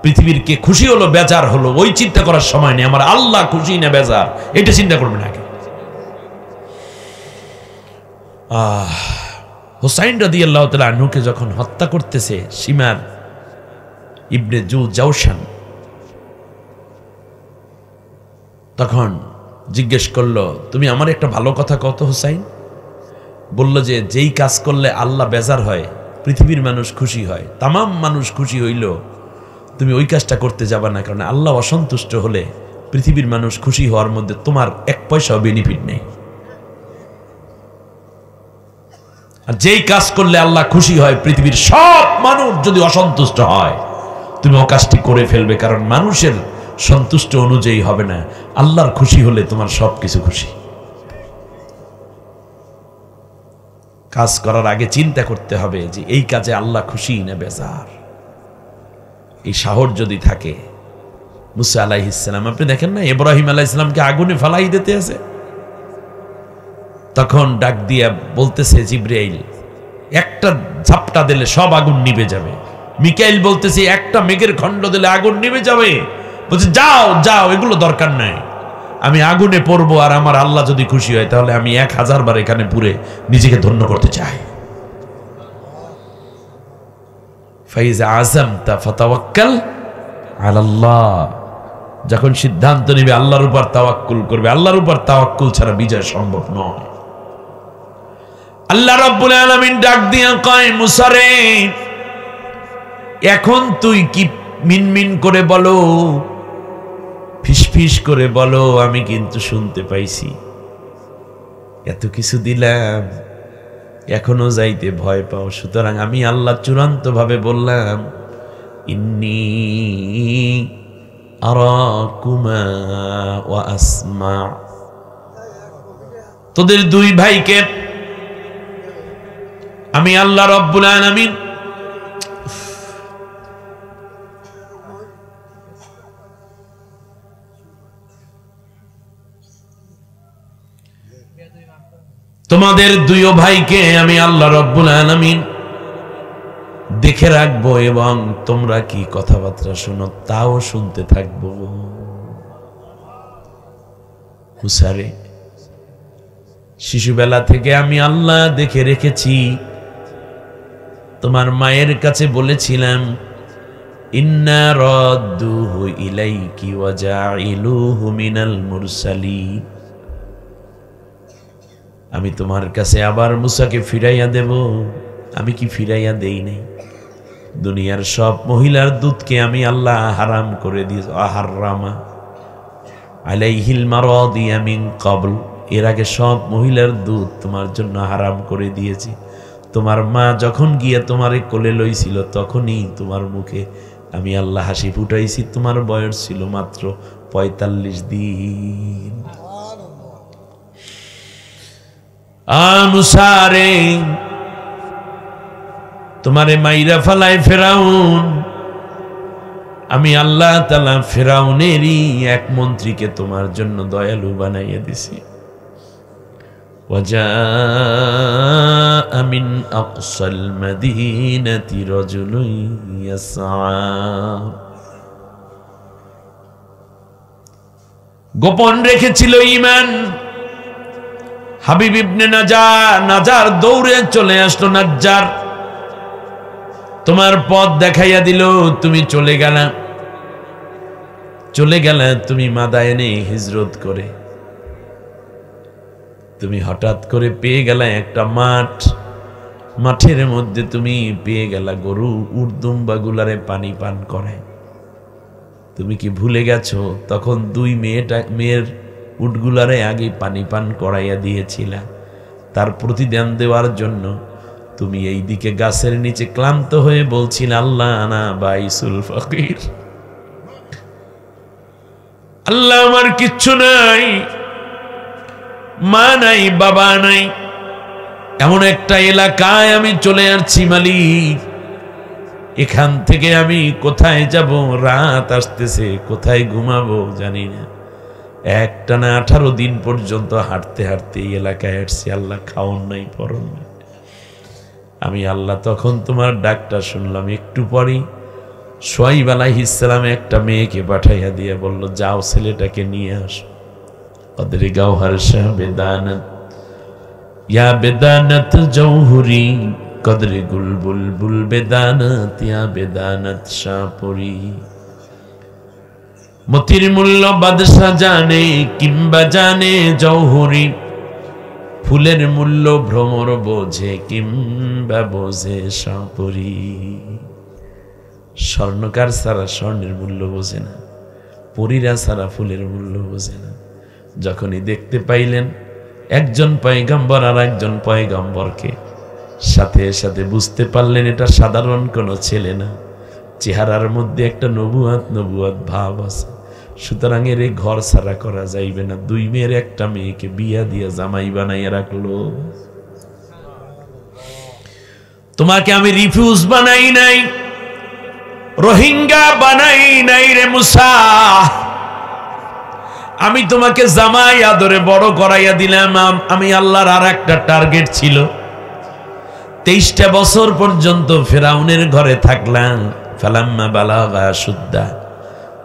পৃথিবীর কে খুশি হলো বেজার হলো ওই চিন্তা করার সময় নেই, আমার আল্লাহ খুশি না বেজার এটা চিন্তা করবেন আগে। হুসাইন রাদিয়াল্লাহু তাআলা আনহুকে যখন হত্যা করতেছে শিমার ইবনে জাওশান, তখন জিজ্ঞেস করলো, তুমি আমার একটা ভালো কথা কত হুসাইন? বলল যে যেই কাজ করলে আল্লাহ বেজার হয়, পৃথিবীর মানুষ খুশি হয়, তামাম মানুষ খুশি হইল, তুমি ওই কাজটা করতে যাবা না, কারণ আল্লাহ অসন্তুষ্ট হলে পৃথিবীর মানুষ খুশি হওয়ার মধ্যে তোমার এক পয়সাও বেনিফিট নেই। আর যেই কাজ করলে আল্লাহ খুশি হয়, পৃথিবীর সব মানুষ যদি অসন্তুষ্ট হয়, তুমি ও কাজটি করে ফেলবে, কারণ মানুষের সন্তুষ্ট অনুযায়ী হবে না, আল্লাহর খুশি হলে তোমার সবকিছু খুশি। কাজ করার আগে চিন্তা করতে হবে যে এই কাজে আল্লাহ খুশি না বেজার। এই সাহস যদি থাকে, মুসা আলাইহিস সালাম, আপনি দেখেন না ইব্রাহিম আলাইহিস সালামকে আগুনে ফালাই দিতে আছে, তখন ডাক দিয়া বলতেছে জিবরাইল, একটা ঝাপটা দিলে সব আগুন নিভে যাবে। মিকাইল বলতেছে একটা মেঘের খণ্ড দিলে আগুন নিভে যাবে। বলছে যাও যাও, এগুলো দরকার নাই, আমি আগুনে পড়বো, আর আমার আল্লাহ যদি খুশি হয় তাহলে আমি 1000 বার এখানে পুরে নিজেকে ধন্য করতে চাই। ফাইজা আযামতা ফাতাওয়াক্কাল আলাল্লাহ, যখন সিদ্ধান্ত নিবে আল্লাহর উপর তাওয়াক্কুল করবে। আল্লাহর উপর তাওয়াক্কুল ছাড়া বিজয় সম্ভব নয়। আল্লাহ রাব্বুল আলামিন ডাক দিয়া কয়, মুসা রে, এখন তুই কি মিনমিন করে বলো, ফিসফিস করে বলো, আমি কিন্তু শুনতে পাইছি। এত কিছু দিলাম, এখনো যাইতে ভয় পাও, সুতরাং আমি আল্লাহ চূড়ান্ত ভাবে বললাম, ইন্নী আরাকুমা ওয়া আসমা, তোদের দুই ভাইকে আমি আল্লাহ রাব্বুল আলামিন তোমাদের দুই ভাইকে আমি আল্লাহ রাব্বুল আলামিন দেখে রাখবো, এবং তোমরা কি কথাবার্তা শোনো তাও শুনতে থাকবো। মুসা রে, শিশুবেলা থেকে আমি আল্লাহ দেখে রেখেছি। তোমার মায়ের কাছে বলেছিলাম, ইন্না রাদ্দুহু ইলাইকি ওয়া জাইলুহু মিনাল মুরসালিন, আমি তোমার কাছে আবার মুসাকে ফিরাইয়া দেব। আমি কি ফিরাইয়া দেই নাই? দুনিয়ার সব মহিলার দুধকে আমি আল্লাহ হারাম করে দিয়েছি। আহাররামা আলাইহিল মারাদিয়া মিন ক্বাবল, এর আগে সব মহিলার দুধ তোমার জন্য হারাম করে দিয়েছি। তোমার মা যখন গিয়ে তোমারে কোলে লইছিল, তখনই তোমার মুখে আমি আল্লাহ হাসি ফুটাইছি। তোমার বয়স ছিল মাত্র 45 দিন। মুসা রে, তোমারে মাইরা ফালায় ফেরাউন, আমি আল্লাহ তাআলা ফেরাউনেরই এক মন্ত্রীকে তোমার জন্য দয়ালু বানাইয়া দিছি। ওয়াজাআ মিন আকসাল মাদিনাতি রাজুলুন ইয়াসআ, গোপন রেখেছিল ঈমান। হাবিব ইবনে নাজার দৌড়ে চলে আসলো। নাজ্জার তোমার পথ দেখাইয়া দিল, তুমি চলে গেলা তুমি মাদায়েনে হিজরত করে। তুমি হঠাৎ করে পেয়ে গেলা একটা মাঠের মধ্যে তুমি পেয়ে গেলা গরু উর্দুম্বা গুলারে পানি পান করে। তুমি কি ভুলে গেছো তখন দুই মেয়ের উটগুলারে আগে পানি পান করাইয়া দিয়েছিলা? তার প্রতিদান দেওয়ার জন্য তুমি এই দিকে গাছের নিচে ক্লান্ত হয়ে বলছিল, আল্লাহ আনা বাইসুল ফকির, আল্লাহ আমার কিচ্ছু নাই, মা নাই, বাবা নাই, এমন একটা এলাকায় আমি চলে আসছি মালিক, এখান থেকে আমি কোথায় যাব? রাত আসতেছে, কোথায় ঘুমাবো জানি না। একটানা 18 দিন পর্যন্ত হাঁটতে হাঁটতে এই এলাকায় আসছি, আল্লাহ খাওন নাই পরন নাই। আমি আল্লাহ তখন তোমার ডাকটা শুনলাম। একটু পরেই শুআয়ব আলাইহিস সালাম একটা মেয়েকে পাঠাইয়া দিয়ে বলল, যাও ছেলেটাকে নিয়ে আসো। কদরে গাওহার শাহ বেদানত ইয়া বেদানত জৌহরি, কদরে গুল বুলবুল বেদানত ইয়া বেদানত শাহপুরি। মতির মূল্য বাদশা জানে কিংবা জানে জৌহরি, ফুলের মূল্য ভ্রমর বোঝে কিংবা বোঝে শাহপুরি। স্বর্ণকার ছাড়া স্বর্ণের মূল্য বোঝে না, পরীরা ছাড়া ফুলের মূল্য বোঝে না। যখনই দেখতে পাইলেন একজন পয়গম্বর আর একজন পয়গম্বরকে, সাথে সাথে বুঝতে পারলেন এটা সাধারণ কোনো ছেলে না, চেহারার মধ্যে একটা নবুয়াত ভাব আছে। সুতরাং এর ঘর ছাড়া করা যাইবে না। দুই মেয়ের একটা মেয়েকে বিয়া দিয়া জামাই বানাইয়া রাখলো। তোমাকে আমি রিফিউজ বানাই নাই, রোহিঙ্গা বানাই নাই রে মুসা। আমি তোমাকে জামাই আদরে বড় করাইয়া দিলাম। আমি আল্লাহর আর একটা টার্গেট ছিল, 23টা বছর পর্যন্ত ফেরাউনের ঘরে থাকলাম। ফালাম্মা বালাগা শুদ্ধা,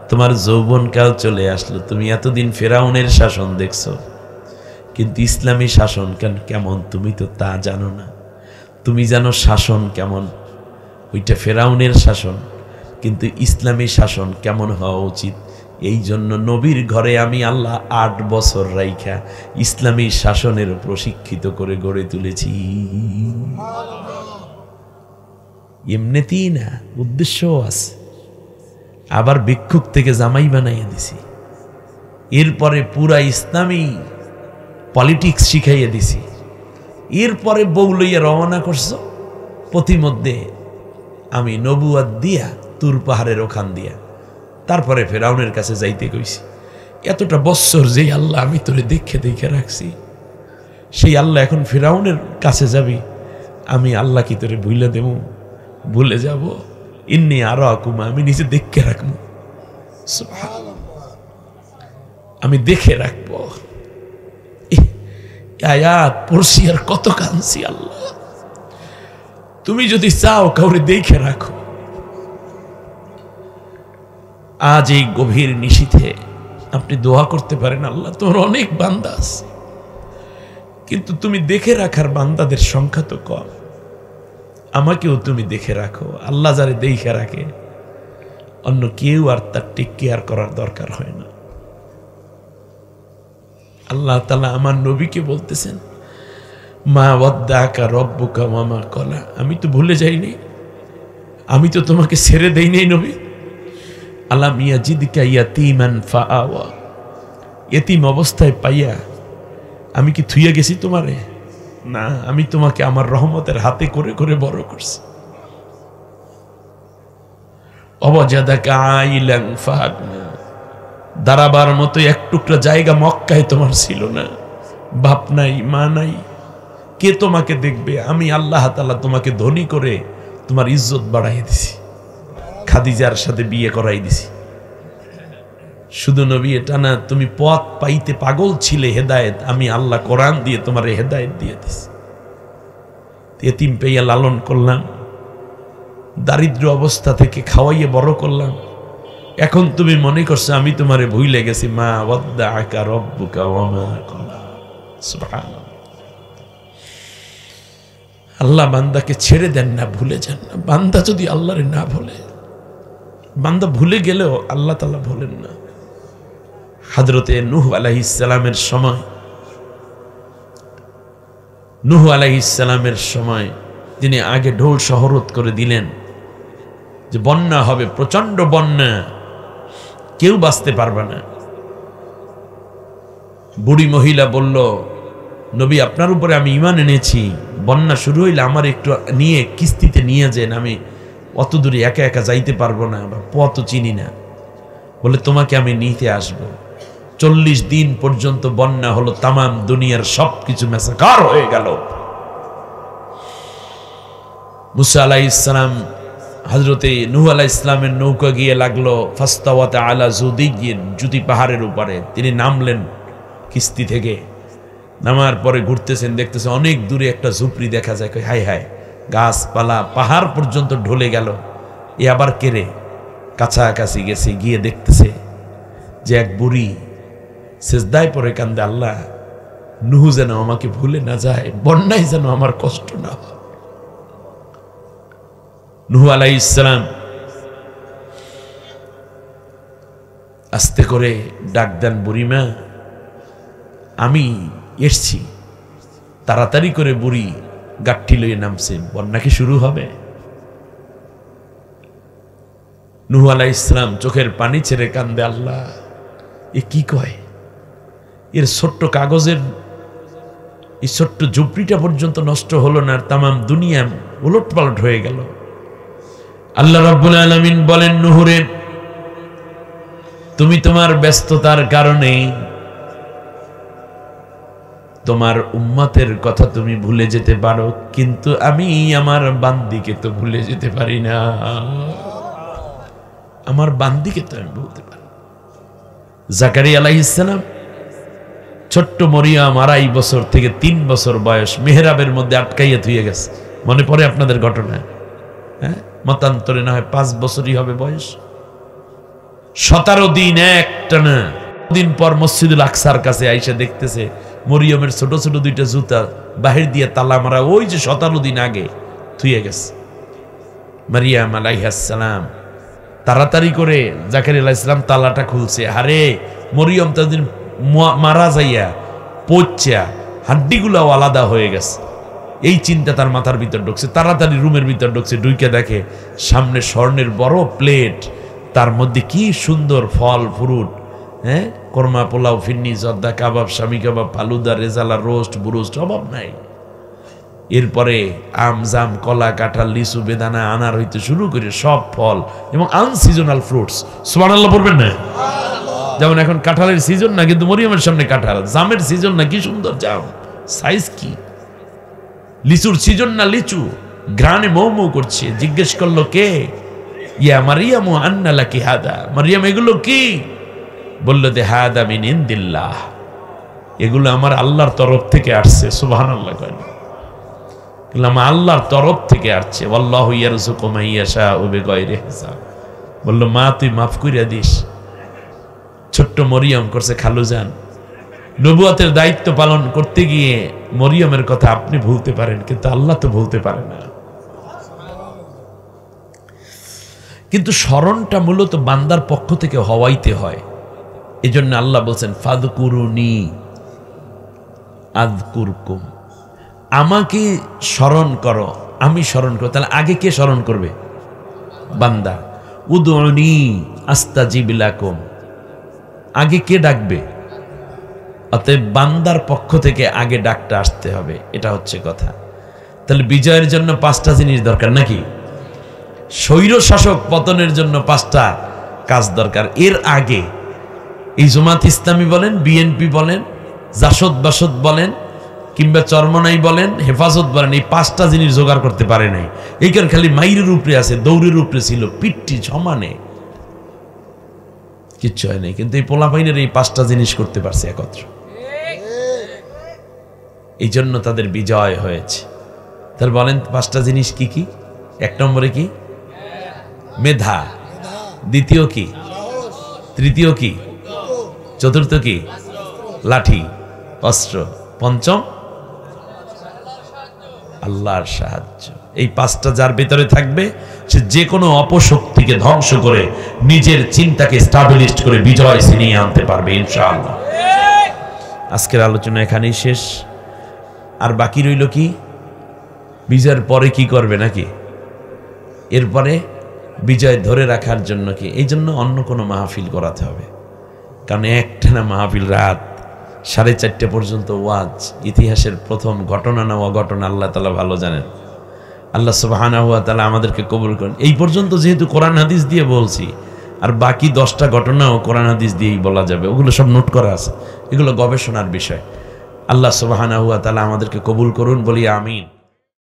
তোমার যৌবনকাল চলে আসলো। তুমি এতদিন ফেরাউনের শাসন দেখছো, কিন্তু ইসলামী শাসন কেমন তুমি তো তা জানো না। তুমি জানো শাসন কেমন, ওইটা ফেরাউনের শাসন, কিন্তু ইসলামী শাসন কেমন হওয়া উচিত। এই জন্য নবীর ঘরে আমি আল্লাহ 8 বছর রাইখা ইসলামী শাসনের প্রশিক্ষিত করে গড়ে তুলেছি। এমনিতেই না, উদ্দেশ্যও আছে। আবার ভিক্ষুক থেকে জামাই বানাইয়া দিছি, এরপরে পুরা ইসলামী পলিটিক্স শিখাইয়া দিছি। এরপরে বউ লইয়া রওনা করছো, প্রতিমধ্যে আমি নবুয়াত দিয়া তুর পাহাড়ের ওখান দিয়া তারপরে ফেরাউনের কাছে যাইতে কইছি। এতটা বৎসর যে আল্লাহ আমি তোরে দেখে দেখে রাখছি, সেই আল্লাহ এখন ফেরাউনের কাছে যাবি। আমি আল্লাহ কি তোরে ভুলে দেব? ভুলে যাব? ইন্নি আরো আকুমা, আমি নিজে দেখে রাখবো, আমি দেখে রাখবো। আয়াত পড়ছি আর কত কাঁদছি। আল্লাহ তুমি যদি চাও কাউরে দেখে রাখো। আজ এই গভীর নিশীথে আপনি দোয়া করতে পারেন, আল্লাহ তোমার অনেক বান্দা আছে, কিন্তু তুমি দেখে রাখার বান্দাদের সংখ্যা তো কম। আমাকেও তুমি দেখে রাখো। আল্লাহ যারে দেখে রাখে, অন্য কেউ আর তার টেক কেয়ার করার দরকার হয় না। আল্লাহ তাআলা আমার নবীকে বলতেছেন, মা ওয়াদ্দাকা রব্বুকা ওয়া মা ক্বালা। আমি তো ভুলে যাইনি, আমি তো তোমাকে ছেড়ে দেই নাই নবী। আলাম ইয়াজিদকা ইয়াতীমান ফাআওয়া, এতিম অবস্থায় পাইয়া আমি কি থুইয়া গেছি তোমারে? না, আমি তোমাকে আমার রহমতের হাতে করে করে বড় করছি। অবজাদাকা আইলান ফাআগনা, দাঁড়াবার মতো এক টুকরা জায়গা মক্কায় তোমার ছিল না, বাপ নাই মা নাই, কে তোমাকে দেখবে? আমি আল্লাহ তাআলা তোমাকে ধনী করে তোমার ইজ্জত বাড়াই দিছি, খাদিজার সাথে বিয়ে করাই দিছি। শুধু নবী এটা না, তুমি পথ পাইতে পাগল ছিলে, হেদায়েত আমি আল্লাহ কোরআন দিয়ে তোমার হেদায়েত দিয়ে দিছি। এতিম পেয়ে লালন করলাম, দারিদ্র অবস্থা থেকে খাওয়াইয়ে বড় করলাম। এখন তুমি মনে করছো আমি তোমারে ভুলে গেছি। মা ওয়াদ্দাআকা রব্বুকা ওয়া মা ক্বালা। সুবহানাল্লাহ। আল্লাহ বান্দাকে ছেড়ে দেন না, ভুলে যান না। বান্দা যদি আল্লাহরে না ভুলে, বান্দা ভুলে গেলেও আল্লাহ তাআলা ভুলেন না। হযরতে নূহ আলাইহিস সালামের সময়, নূহ আলাইহিস সালামের সময় তিনি আগে ঢোল শহরত করে দিলেন যে বন্যা হবে, প্রচন্ড বন্যা, কেউ বাঁচতে পারবে না। বুড়ি মহিলা বলল, নবী আপনার উপরে আমি ঈমান এনেছি, বন্যা শুরু হইলে আমার একটু নিয়ে কিস্তিতে নিয়ে যান, আমি অত দূরে একা একা যাইতে পারবো না, বা পথ চিনি না। বলে তোমাকে আমি নিতে আসবো। 40 দিন পর্যন্ত বন্যা হলো, তামাম দুনিয়ার সবকিছু মেসাকার হয়ে গেল। মুসা আলাইহিস সালাম, হযরতে নূহ আলাইহিস সালামের নৌকা গিয়ে লাগলো ফাস্তাওয়াত আলা জুদিয়্যিন, জুদি পাহাড়ের উপরে। তিনি নামলেন কিস্তি থেকে। নামার পরে ঘুরতেছেন, দেখতেছেন অনেক দূরে একটা ঝুপড়ি দেখা যায়। হায় হায়, গাছপালা পাহাড় পর্যন্ত ঢলে গেল। এ আবার কেড়ে কাছাকাছি গেছে, গিয়ে দেখতেছে যে এক বুড়ি সেজদায় পড়ে কান্দে, আল্লাহ নুহু যেন আমাকে ভুলে না যায়, বন্যায় যেন আমার কষ্ট না হয়। নুহু আলাইহিস সালাম আস্তে করে ডাক দেন, বুড়িমা আমি এসছি। তাড়াতাড়ি করে বুড়ি গাঠি লইয়ে নামছে, বন্যা কি শুরু হবে? নুহু আলাইহিস সালাম চোখের পানি ছেড়ে কান্দে, আল্লাহ এ কি কয়, এর ছোট্ট কাগজের এই ছোট্ট ঝুপড়িটা পর্যন্ত নষ্ট হলো না, তামাম দুনিয়া উলটপালট হয়ে গেল। আল্লাহ রাব্বুল আলামিন বলেন, নুহুরে তুমি তোমার ব্যস্ততার কারণে তোমার উম্মতের কথা তুমি ভুলে যেতে পারো, কিন্তু আমি আমার বান্দিকে তো ভুলে যেতে পারি না। আমার বান্দিকে তো আমি ভুলতে পারি। জাকারিয়া আলাইহিস সালাম ছোট্ট মরিয়ম 2.5 বছর থেকে 3 বছর বয়স মেহরাবের মধ্যে আটকাইয়া থুয়ে গেছে। মনে পড়ে আপনাদের ঘটনা? হ্যাঁ, মতান্তরে না হয় 5 বছরই হবে বয়স। 17 দিন একটানা দিন পর মসজিদুল আকসার কাছে আইসা দেখতেছে মরিয়মের ছোট ছোট 2টা জুতা বাহির দিয়ে তালা মারা, ওই যে 17 দিন আগে থুয়ে গেছে। মারিয়াম আলাইহিস সালাম তাড়াতাড়ি করে জাকারিয়া আলাইহিস সালাম তালাটা খুলছে। আরে মরিয়ম তাদের মারা যাইয়া পচা হাড্ডিগুলাও আলাদা হয়ে গেছে। এই চিন্তা তার মাথার ভিতর ঢুকছে। তাড়াতাড়ি রুমের ভিতর ঢুকছে, ঢুকে দেখে সামনে স্বর্ণের বড় প্লেট, তার মধ্যে কি সুন্দর ফল ফ্রুট, হ্যাঁ, কোরমা, পোলাও, ফিন্নি, জর্দা, কাবাব, স্বামী কাবাব, ফালুদা, রেজালা, রোস্ট, বুরুস্ট, অভাব নাই। এরপরে আম, জাম, কলা, কাঁঠাল, লিচু, বেদানা, আনার হইতে শুরু করে সব ফল এবং আনসিজনাল ফ্রুটস। সুবহানাল্লাহ পড়বেন না? যেমন এখন কাঁঠালের সিজন না, কিন্তু মরিয়মের সামনে কাঁঠাল। জামের সিজন না, কি সুন্দর জাম, সাইজ কি। লিচুর সিজন না, লিচু গ্রানে মৌ মৌ করছে। জিজ্ঞেস করলো কে? ইয়া মারিয়াম আন্না লাকি হাদা, মারিয়াম এগুলো কি? বলল যে হাদা মিন ইনদিল্লাহ, এগুলো আমার আল্লাহর তরফ থেকে আসছে। সুবহানাল্লাহ কয় না? আমার আল্লাহর তরফ থেকে আসছে। আল্লাহু ইয়ারযুকু মান ইয়াশাউ বিগাইরি হিসাব। বলল মা তুই মাফ কইরা দিস। ছোট্ট মরিয়ম করছে খালুজান। নবুয়তের দায়িত্ব পালন করতে গিয়ে মরিয়মের কথা আপনি ভুলতে পারেন, কিন্তু আল্লাহ তো ভুলতে পারে না। কিন্তু স্মরণটা মূলত বান্দার পক্ষ থেকে হওয়াইতে হয়। এই জন্য আল্লাহ বলছেন ফাযকুরুনি আযকুরকুম, আমাকে স্মরণ করো, আমি স্মরণ করো। তাহলে আগে কে স্মরণ করবে? বান্দা। উদউনি আস্তাজিব লাকুম, আগে কে ডাকবে? অতএব বান্দার পক্ষ থেকে আগে ডাকটা আসতে হবে, এটা হচ্ছে কথা। তাহলে বিজয়ের জন্য 5টা জিনিস দরকার নাকি? স্বৈর শাসক পতনের জন্য 5টা কাজ দরকার। এর আগে এই জামাত ইসলামী বলেন, বিএনপি বলেন, জাসদ বাসদ বলেন, কিংবা চরমনাই বলেন, হেফাজত বলেন, এই 5টা জিনিস জোগাড় করতে পারে নাই। এইখানে খালি মাইরের উপরে আছে, দৌড়ের উপরে ছিল, পিঠটি সমানে, কিচ্ছু হয় নাই। কিন্তু এই পোলাপাইনের এই 5টা জিনিস করতে পারছে একত্র, এই জন্য তাদের বিজয় হয়েছে। তাহলে বলেন 5টা জিনিস কি কি? 1 নম্বরে কি? মেধা। দ্বিতীয় কি? তৃতীয় কি? চতুর্থ কি? লাঠি, অস্ত্র। 5ম আল্লাহর সাহায্য। এই 5টা যার ভিতরে থাকবে, সে যে কোনো অপশক্তিকে ধ্বংস করে নিজের চিন্তাকে স্টাবলিশ করে বিজয় ছিনিয়ে আনতে পারবে ইনশাআল্লাহ। আজকের আলোচনা এখানেই শেষ। আর বাকি রইল কি? বিজয়ের পরে কি করবে নাকি? এরপরে বিজয় ধরে রাখার জন্য কি? এই জন্য অন্য কোনো মাহফিল করাতে হবে। কারণ একটানা মাহফিল রাত 4:30 পর্যন্ত ওয়াজ, ইতিহাসের প্রথম ঘটনা না অঘটনা আল্লাহ তাআলা ভালো জানেন। আল্লাহ সুবহানাহু ওয়া তাআলা আমাদেরকে কবুল করেন। এই পর্যন্ত যেহেতু কোরআন হাদিস দিয়ে বলছি, আর বাকি 10টা ঘটনাও কোরআন হাদিস দিয়েই বলা যাবে। ওগুলো সব নোট করা আছে, এগুলো গবেষণার বিষয়। আল্লাহ সুবহানাহু ওয়া তাআলা আমাদেরকে কবুল করুন, বলি আমিন।